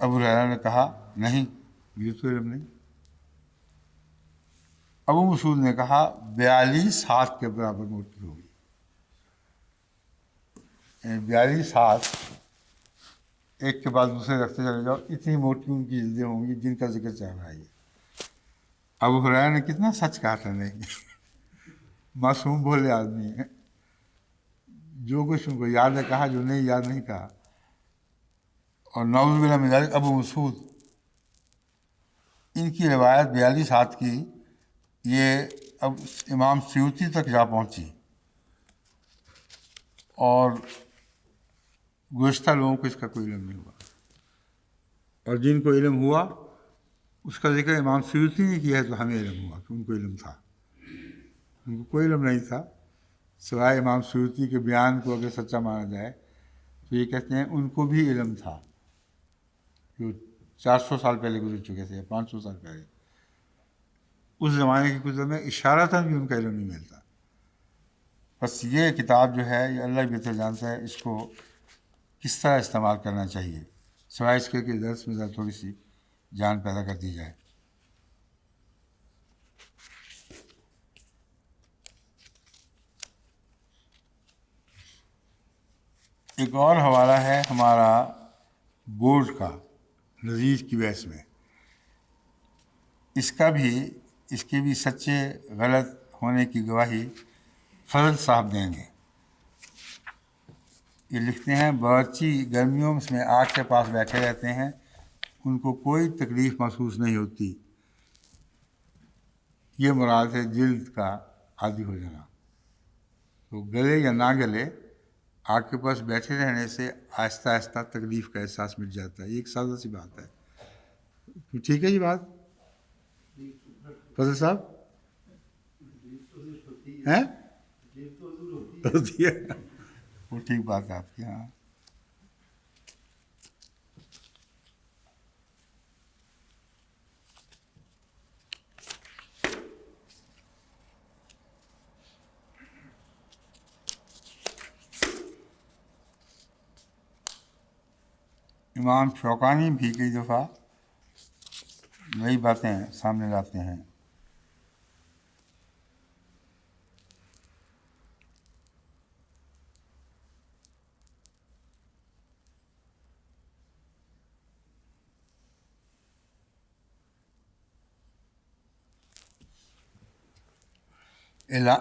ابو ہریرہ نے کہا نہیں، مجھے تو علم نہیں۔ ابو مسعود نے کہا 42 ہاتھ کے برابر موٹی ہوگی، 42 ہاتھ ایک کے بعد دوسرے رکھتے چلے جاؤ، اتنی موٹی ان کی جلدیں ہوں گی جن کا ذکر چل رہا ہے۔ ابو ہریرہ نے کتنا سچ کہا تھا، نہیں معصوم بولے آدمی ہیں، جو کچھ ان کو یاد ہے کہا، جو نہیں یاد نہیں کہا۔ اور نعوذ باللہ من ذالک ابو مسعود، ان کی روایت 42 ہاتھ کی یہ اب امام سیوطی تک جا پہنچی، اور گزشتہ لوگوں کو اس کا کوئی علم نہیں ہوا، اور جن کو علم ہوا اس کا ذکر امام سیوطی نے کیا ہے تو ہمیں علم ہوا کہ ان کو علم تھا۔ ان کو کوئی علم نہیں تھا سوائے امام سیوطی کے بیان کو اگر سچا مانا جائے تو یہ کہتے ہیں ان کو بھی علم تھا، جو 400 سال پہلے گزر چکے تھے یا 500 سال پہلے، اس زمانے کی کتب میں اشارتاً بھی ان کا علم نہیں ملتا۔ بس یہ کتاب جو ہے یہ اللہ بہتر جانتا ہے اس کو کس طرح استعمال کرنا چاہیے، سوائے اس کے کہ درس میں ذرا تھوڑی سی جان پیدا کر دی جائے۔ ایک اور حوالہ ہے ہمارا بورڈ کا نظیر کی بحث میں، اس کے بھی سچے غلط ہونے کی گواہی فضل صاحب دیں گے۔ یہ لکھتے ہیں باورچی گرمیوں میں آگ کے پاس بیٹھے رہتے ہیں، ان کو کوئی تکلیف محسوس نہیں ہوتی۔ یہ مراد ہے جلد کا عادی ہو جانا. تو گلے یا نہ گلے آگ کے پاس بیٹھے رہنے سے آہستہ آہستہ تکلیف کا احساس مٹ جاتا ہے. یہ ایک سادہ سی بات ہے. ٹھیک ہے یہ بات فضل صاحب ہیں ہوتی ہے. وہ ٹھیک بات ہے آپ کی. ہاں امام شوکانی بھی کئی دفعہ نئی باتیں سامنے لاتے ہیں.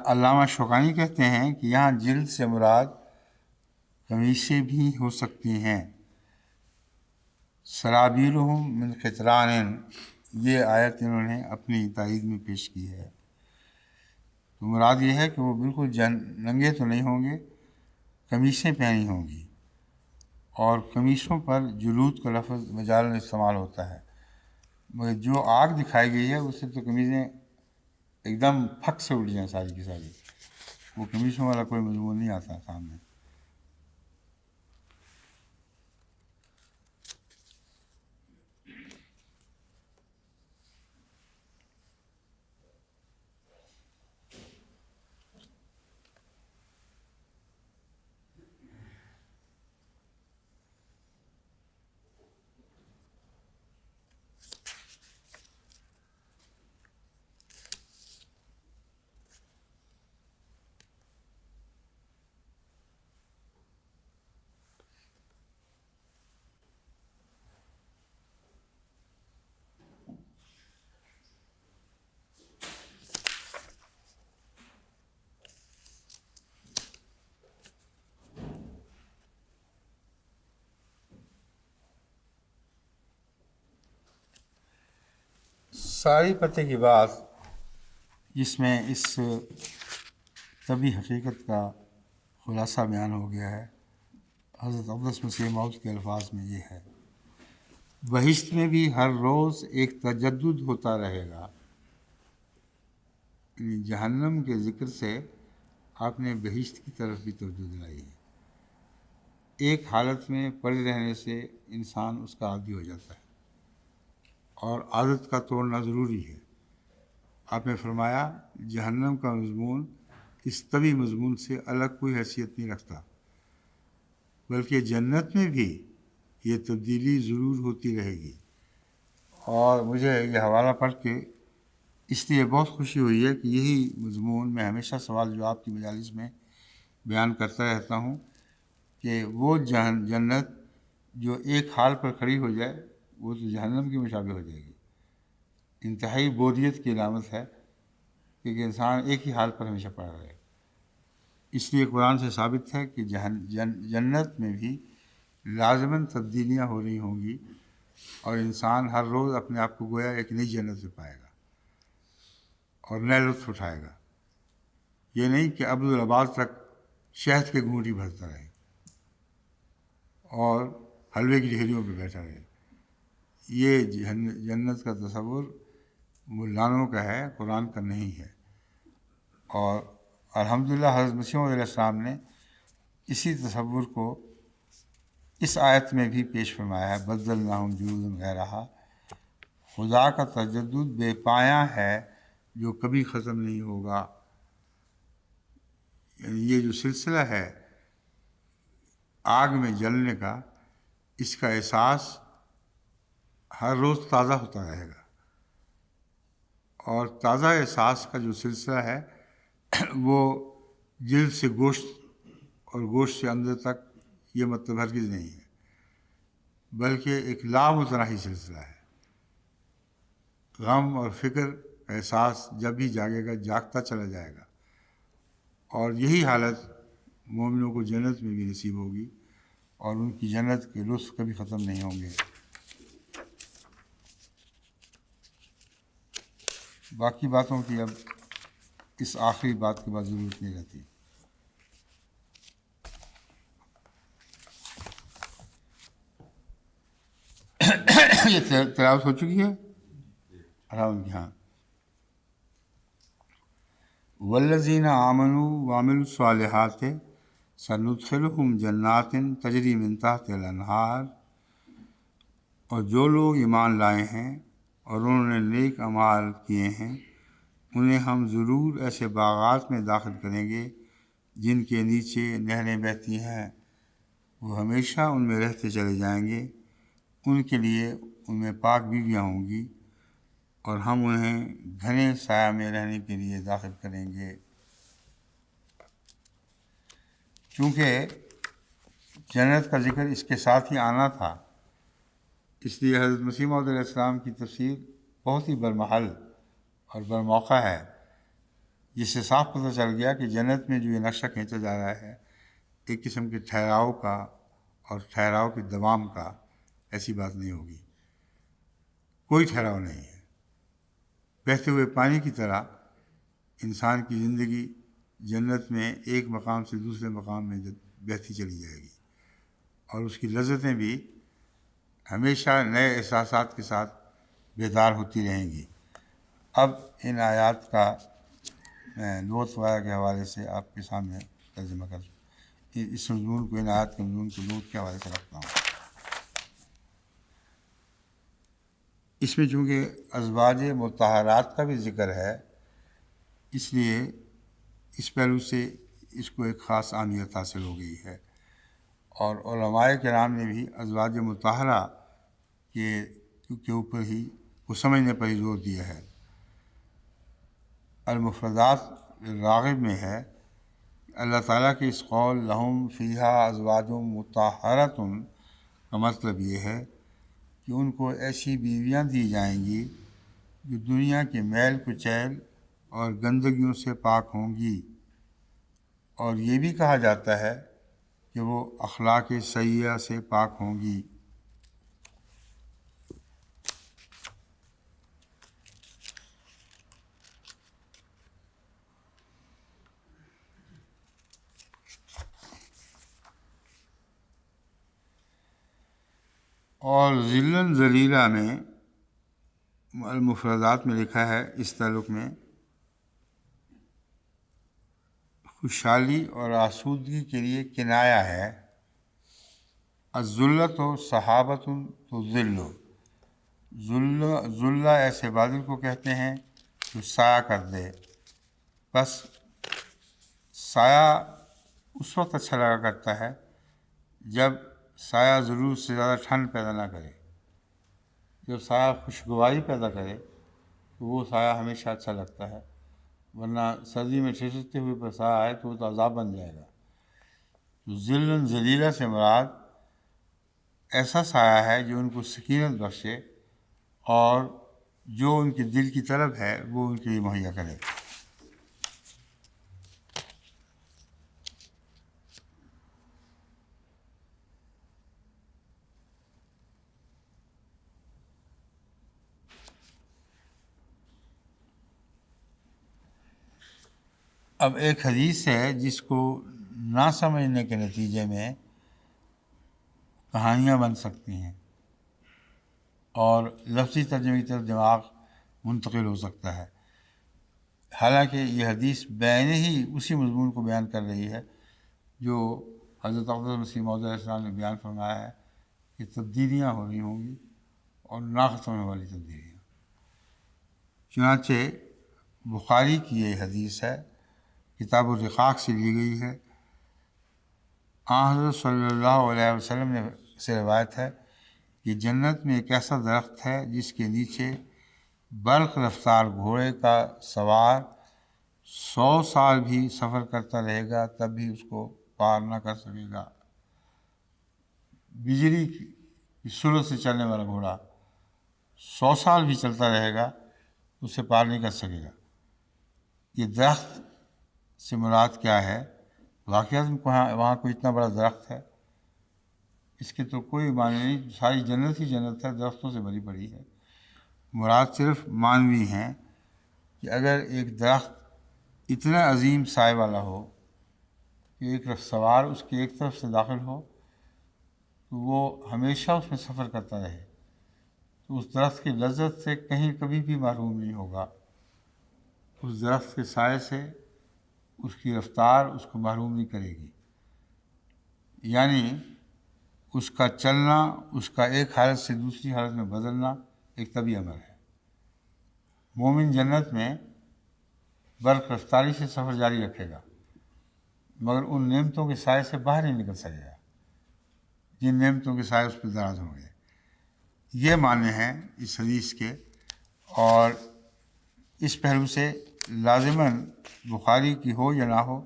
علامہ شوکانی کہتے ہیں کہ یہاں جلد سے مراد قمیصیں بھی ہو سکتی ہیں. سرابیلہم من قطران، یہ آیت انہوں نے اپنی تائید میں پیش کی ہے. تو مراد یہ ہے کہ وہ بالکل ننگے تو نہیں ہوں گے، قمیصیں پہنی ہوں گی. اور قمیصوں پر جلود کا لفظ مجازاً استعمال ہوتا ہے، مگر جو آگ دکھائی گئی ہے اس سے تو قمیصیں ایک دم پھک سے اڑ جائیں ساری کی ساری. وہ قمیصوں والا کوئی مضمون نہیں آتا سامنے. ساری پتے کی بات جس میں اس طبی حقیقت کا خلاصہ بیان ہو گیا ہے حضرت اقدس مسیح موعود کے الفاظ میں یہ ہے: بہشت میں بھی ہر روز ایک تجدد ہوتا رہے گا. یعنی جہنم کے ذکر سے آپ نے بہشت کی طرف بھی توجہ دلائی ہے. ایک حالت میں پڑے رہنے سے انسان اس کا عادی ہو جاتا ہے اور عادت کا توڑنا ضروری ہے. آپ نے فرمایا جہنم کا مضمون اس طبی مضمون سے الگ کوئی حیثیت نہیں رکھتا، بلکہ جنت میں بھی یہ تبدیلی ضرور ہوتی رہے گی. اور مجھے یہ حوالہ پڑھ کے اس لیے بہت خوشی ہوئی ہے کہ یہی مضمون میں ہمیشہ سوال جواب کی مجالس میں بیان کرتا رہتا ہوں کہ وہ جنت جو ایک حال پر کھڑی ہو جائے وہ تو جہنم کی مشابہ ہو جائے گی. انتہائی بوریت کی علامت ہے کہ انسان ایک ہی حال پر ہمیشہ پڑا رہے. اس لیے قرآن سے ثابت ہے کہ جنت میں بھی لازماً تبدیلیاں ہو رہی ہوں گی اور انسان ہر روز اپنے آپ کو گویا ایک نئی جنت میں پائے گا اور نئے لطف اٹھائے گا. یہ نہیں کہ ابدالآباد تک شہد کے گھونٹی بھرتا رہے اور حلوے کی ڈھیریوں پہ بیٹھا رہے. یہ جنت کا تصور ملانوں کا ہے، قرآن کا نہیں ہے. اور الحمدللہ حضرت مسیح علیہ السلام نے اسی تصور کو اس آیت میں بھی پیش فرمایا ہے: بدلناہم جلودا غیرہا. خدا کا تجدد بے پایاں ہے جو کبھی ختم نہیں ہوگا. یعنی یہ جو سلسلہ ہے آگ میں جلنے کا، اس کا احساس ہر روز تازہ ہوتا رہے گا. اور تازہ احساس کا جو سلسلہ ہے وہ جلد سے گوشت اور گوشت سے اندر تک یہ مطلب ہرگز نہیں ہے، بلکہ ایک لامتناہی سلسلہ ہے. غم اور فکر کا احساس جب بھی جاگے گا جاگتا چلا جائے گا. اور یہی حالت مومنوں کو جنت میں بھی نصیب ہوگی اور ان کی جنت کے لطف کبھی ختم نہیں ہوں گے. باقی باتوں کی اب اس آخری بات کے بعد ضرورت نہیں رہتی۔ یہ تلاوت ہو چکی ہے اراؤنڈ کی، ہاں۔ والذین آمنوا وعملوا الصالحات سندخلهم جنات تجری من تحتها الانہار، اور جو لوگ ایمان لائے ہیں اور انہوں نے نیک اعمال کیے ہیں انہیں ہم ضرور ایسے باغات میں داخل کریں گے جن کے نیچے نہریں بہتی ہیں، وہ ہمیشہ ان میں رہتے چلے جائیں گے، ان کے لیے ان میں پاک بیویاں ہوں گی، اور ہم انہیں گھنے سایہ میں رہنے کے لیے داخل کریں گے۔ چونکہ جنت کا ذکر اس کے ساتھ ہی آنا تھا، اس لیے حضرت مسیح موعود علیہ السلام کی تفسیر بہت ہی برمحل اور برموقع ہے، جس سے صاف پتہ چل گیا کہ جنت میں جو یہ نقشہ کھینچا جا رہا ہے ایک قسم کے ٹھہراؤ کا اور ٹھہراؤ کے دوام کا، ایسی بات نہیں ہوگی، کوئی ٹھہراؤ نہیں ہے۔ بہتے ہوئے پانی کی طرح انسان کی زندگی جنت میں ایک مقام سے دوسرے مقام میں بہتی چلی جائے گی، اور اس کی لذتیں بھی ہمیشہ نئے احساسات کے ساتھ بیدار ہوتی رہیں گی۔ اب ان آیات کا میں لغت وغیرہ کے حوالے سے آپ کے سامنے ترجمہ کر اس مضمون کو، ان آیات کے مضمون کو لغت کے حوالے سے رکھتا ہوں۔ اس میں چونکہ ازواج مطہرات کا بھی ذکر ہے، اس لیے اس پہلو سے اس کو ایک خاص اہمیت حاصل ہو گئی ہے، اور علماء کرام نے بھی ازواج مطہرہ کے اوپر ہی کو سمجھنے پر ہی زور دیا ہے۔ المفردات راغب میں ہے اللہ تعالیٰ کے اس قول لہم فیہا ازواج مطہرۃ کا مطلب یہ ہے کہ ان کو ایسی بیویاں دی جائیں گی جو دنیا کے میل کچیل اور گندگیوں سے پاک ہوں گی، اور یہ بھی کہا جاتا ہے کہ وہ اخلاق سیئہ سے پاک ہوں گی۔ اور ذلًا ذلیلہ میں المفردات میں لکھا ہے اس تعلق میں خوشحالی اور آسودگی کے لیے کنایا ہے۔ الذلۃ صحابۃ تذل، ذلہ ایسے بادل کو کہتے ہیں جو سایہ کر دے، بس سایہ اس وقت اچھا لگا کرتا ہے جب سایہ ضرورت سے زیادہ ٹھنڈ پیدا نہ کرے۔ جب سایہ خوشگواری پیدا کرے تو وہ سایہ ہمیشہ اچھا لگتا ہے، ورنہ سردی میں ٹھٹھرتے ہوئے پر سایہ آئے تو وہ تو عذاب بن جائے گا۔ تو ذلًا ذلیلہ سے مراد ایسا سایہ ہے جو ان کو سکینت بخشے اور جو ان کے دل کی طلب ہے وہ ان کے لیے مہیا کرے۔ اب ایک حدیث ہے جس کو نہ سمجھنے کے نتیجے میں کہانیاں بن سکتی ہیں اور لفظی ترجمے کی طرف دماغ منتقل ہو سکتا ہے، حالانکہ یہ حدیث بعینہ ہی اسی مضمون کو بیان کر رہی ہے جو حضرت اقدس مسیح موعود علیہ السلام نے بیان فرمایا ہے کہ تبدیلیاں ہو رہی ہوں گی اور نہ ختم ہونے والی تبدیلیاں۔ چنانچہ بخاری کی یہ حدیث ہے، کتاب الرقاق سے لی گئی ہے۔ حضرت صلی اللہ علیہ وسلم نے سے روایت ہے کہ جنت میں ایک ایسا درخت ہے جس کے نیچے برق رفتار گھوڑے کا سوار 100 سال بھی سفر کرتا رہے گا تب بھی اس کو پار نہ کر سکے گا۔ بجلی کی سرعت سے چلنے والا گھوڑا 100 سال بھی چلتا رہے گا اسے پار نہیں کر سکے گا۔ یہ درخت سے مراد کیا ہے؟ واقعات وہاں کوئی اتنا بڑا درخت ہے، اس کے تو کوئی معنی نہیں، ساری جنت ہی جنت ہے، درختوں سے بھری پڑی ہے۔ مراد صرف معنوی ہیں کہ اگر ایک درخت اتنا عظیم سائے والا ہو کہ ایک سوار اس کی ایک طرف سے داخل ہو تو وہ ہمیشہ اس میں سفر کرتا رہے، تو اس درخت کی لذت سے کہیں کبھی بھی محروم نہیں ہوگا، اس درخت کے سائے سے اس کی رفتار اس کو محروم نہیں کرے گی۔ یعنی اس کا چلنا، اس کا ایک حالت سے دوسری حالت میں بدلنا ایک طبعی عمل ہے۔ مومن جنت میں برق رفتاری سے سفر جاری رکھے گا، مگر ان نعمتوں کے سائے سے باہر نہیں نکل سکے گا جن نعمتوں کے سائے اس پہ دراز ہوں گے۔ یہ معنی ہیں اس حدیث کے، اور اس پہلو سے لازماً بخاری کی ہو یا نہ ہو،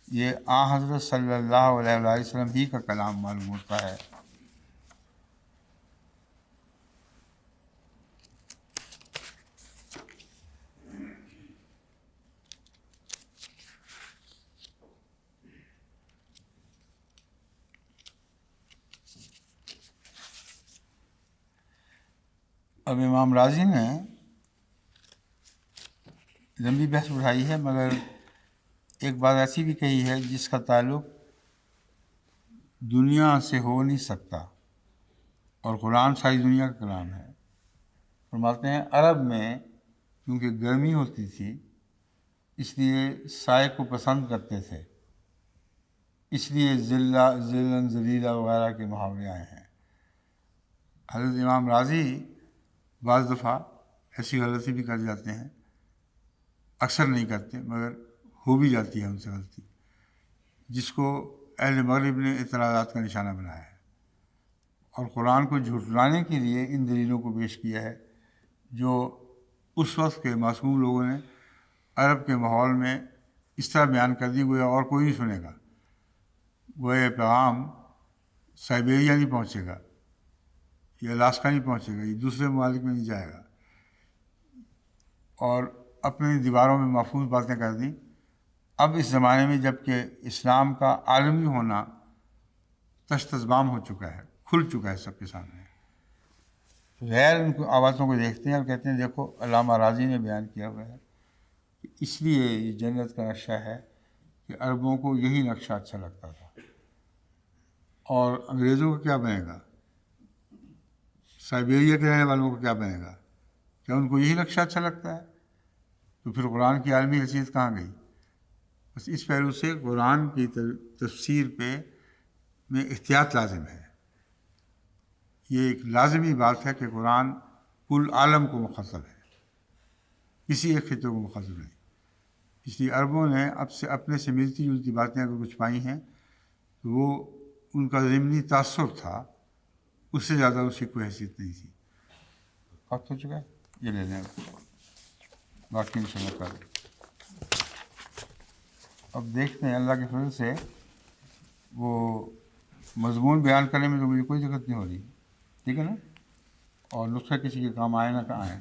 یہ حضرت صلی اللہ علیہ وآلہ وسلم ہی کا کلام معلوم ہوتا ہے۔ اب امام راضی نے لمبی بحث اٹھائی ہے، مگر ایک بات ایسی بھی کہی ہے جس کا تعلق دنیا سے ہو نہیں سکتا، اور قرآن ساری دنیا کا کلام ہے۔ فرماتے ہیں عرب میں کیونکہ گرمی ہوتی تھی اس لیے سائے کو پسند کرتے تھے، اس لیے ذلن ذلیلہ وغیرہ کے محاورے آئے ہیں۔ حضرت امام راضی بعض دفعہ ایسی غلطی بھی کر جاتے ہیں، اکثر نہیں کرتے مگر ہو بھی جاتی ہے ان سے غلطی، جس کو اہل مغرب نے اعتراضات کا نشانہ بنایا ہے، اور قرآن کو جھٹلانے کے لیے ان دلیلوں کو پیش کیا ہے جو اس وقت کے معصوم لوگوں نے عرب کے ماحول میں اس طرح بیان کر دی گویا اور کوئی نہیں سنے گا، گویا یہ پیغام سائبیریا نہیں پہنچے گا، یہ الاسکا نہیں پہنچے گا، یہ دوسرے ممالک میں نہیں جائے گا، اور اپنی دیواروں میں محفوظ باتیں کر دیں۔ اب اس زمانے میں جب کہ اسلام کا عالمی ہونا تشت ازبام ہو چکا ہے، کھل چکا ہے سب کے سامنے، غیر ان کو آوازوں کو دیکھتے ہیں اور کہتے ہیں دیکھو علامہ راضی نے بیان کیا ہوا ہے کہ اس لیے یہ جنت کا نقشہ ہے کہ عربوں کو یہی نقشہ اچھا لگتا تھا، اور انگریزوں کا کیا بنے گا، سائبیریا کے رہنے والوں کو کیا بنے گا، کیا ان کو یہی نقشہ اچھا لگتا ہے؟ تو پھر قرآن کی عالمی حیثیت کہاں گئی؟ بس اس پہلو سے قرآن کی تفسیر میں احتیاط لازم ہے۔ یہ ایک لازمی بات ہے کہ قرآن کل عالم کو مخاطب ہے، کسی ایک خطے کو مخاطب نہیں۔ اس لیے عربوں نے اب سے اپنے سے ملتی جلتی باتیں اگر کچھ پائی ہیں تو وہ ان کا ضمنی تاثر تھا، اس سے زیادہ اس کی کوئی حیثیت نہیں تھی۔ وقت ہو چکا ہے، یہ لے لیں باقی انشاءاللہ کر۔ اب دیکھتے ہیں اللہ کے فضل سے وہ مضمون بیان کرنے میں تو مجھے کوئی دقت نہیں ہو رہی، ٹھیک ہے نا، اور نسخے کسی کے کام آئے نہ آئے۔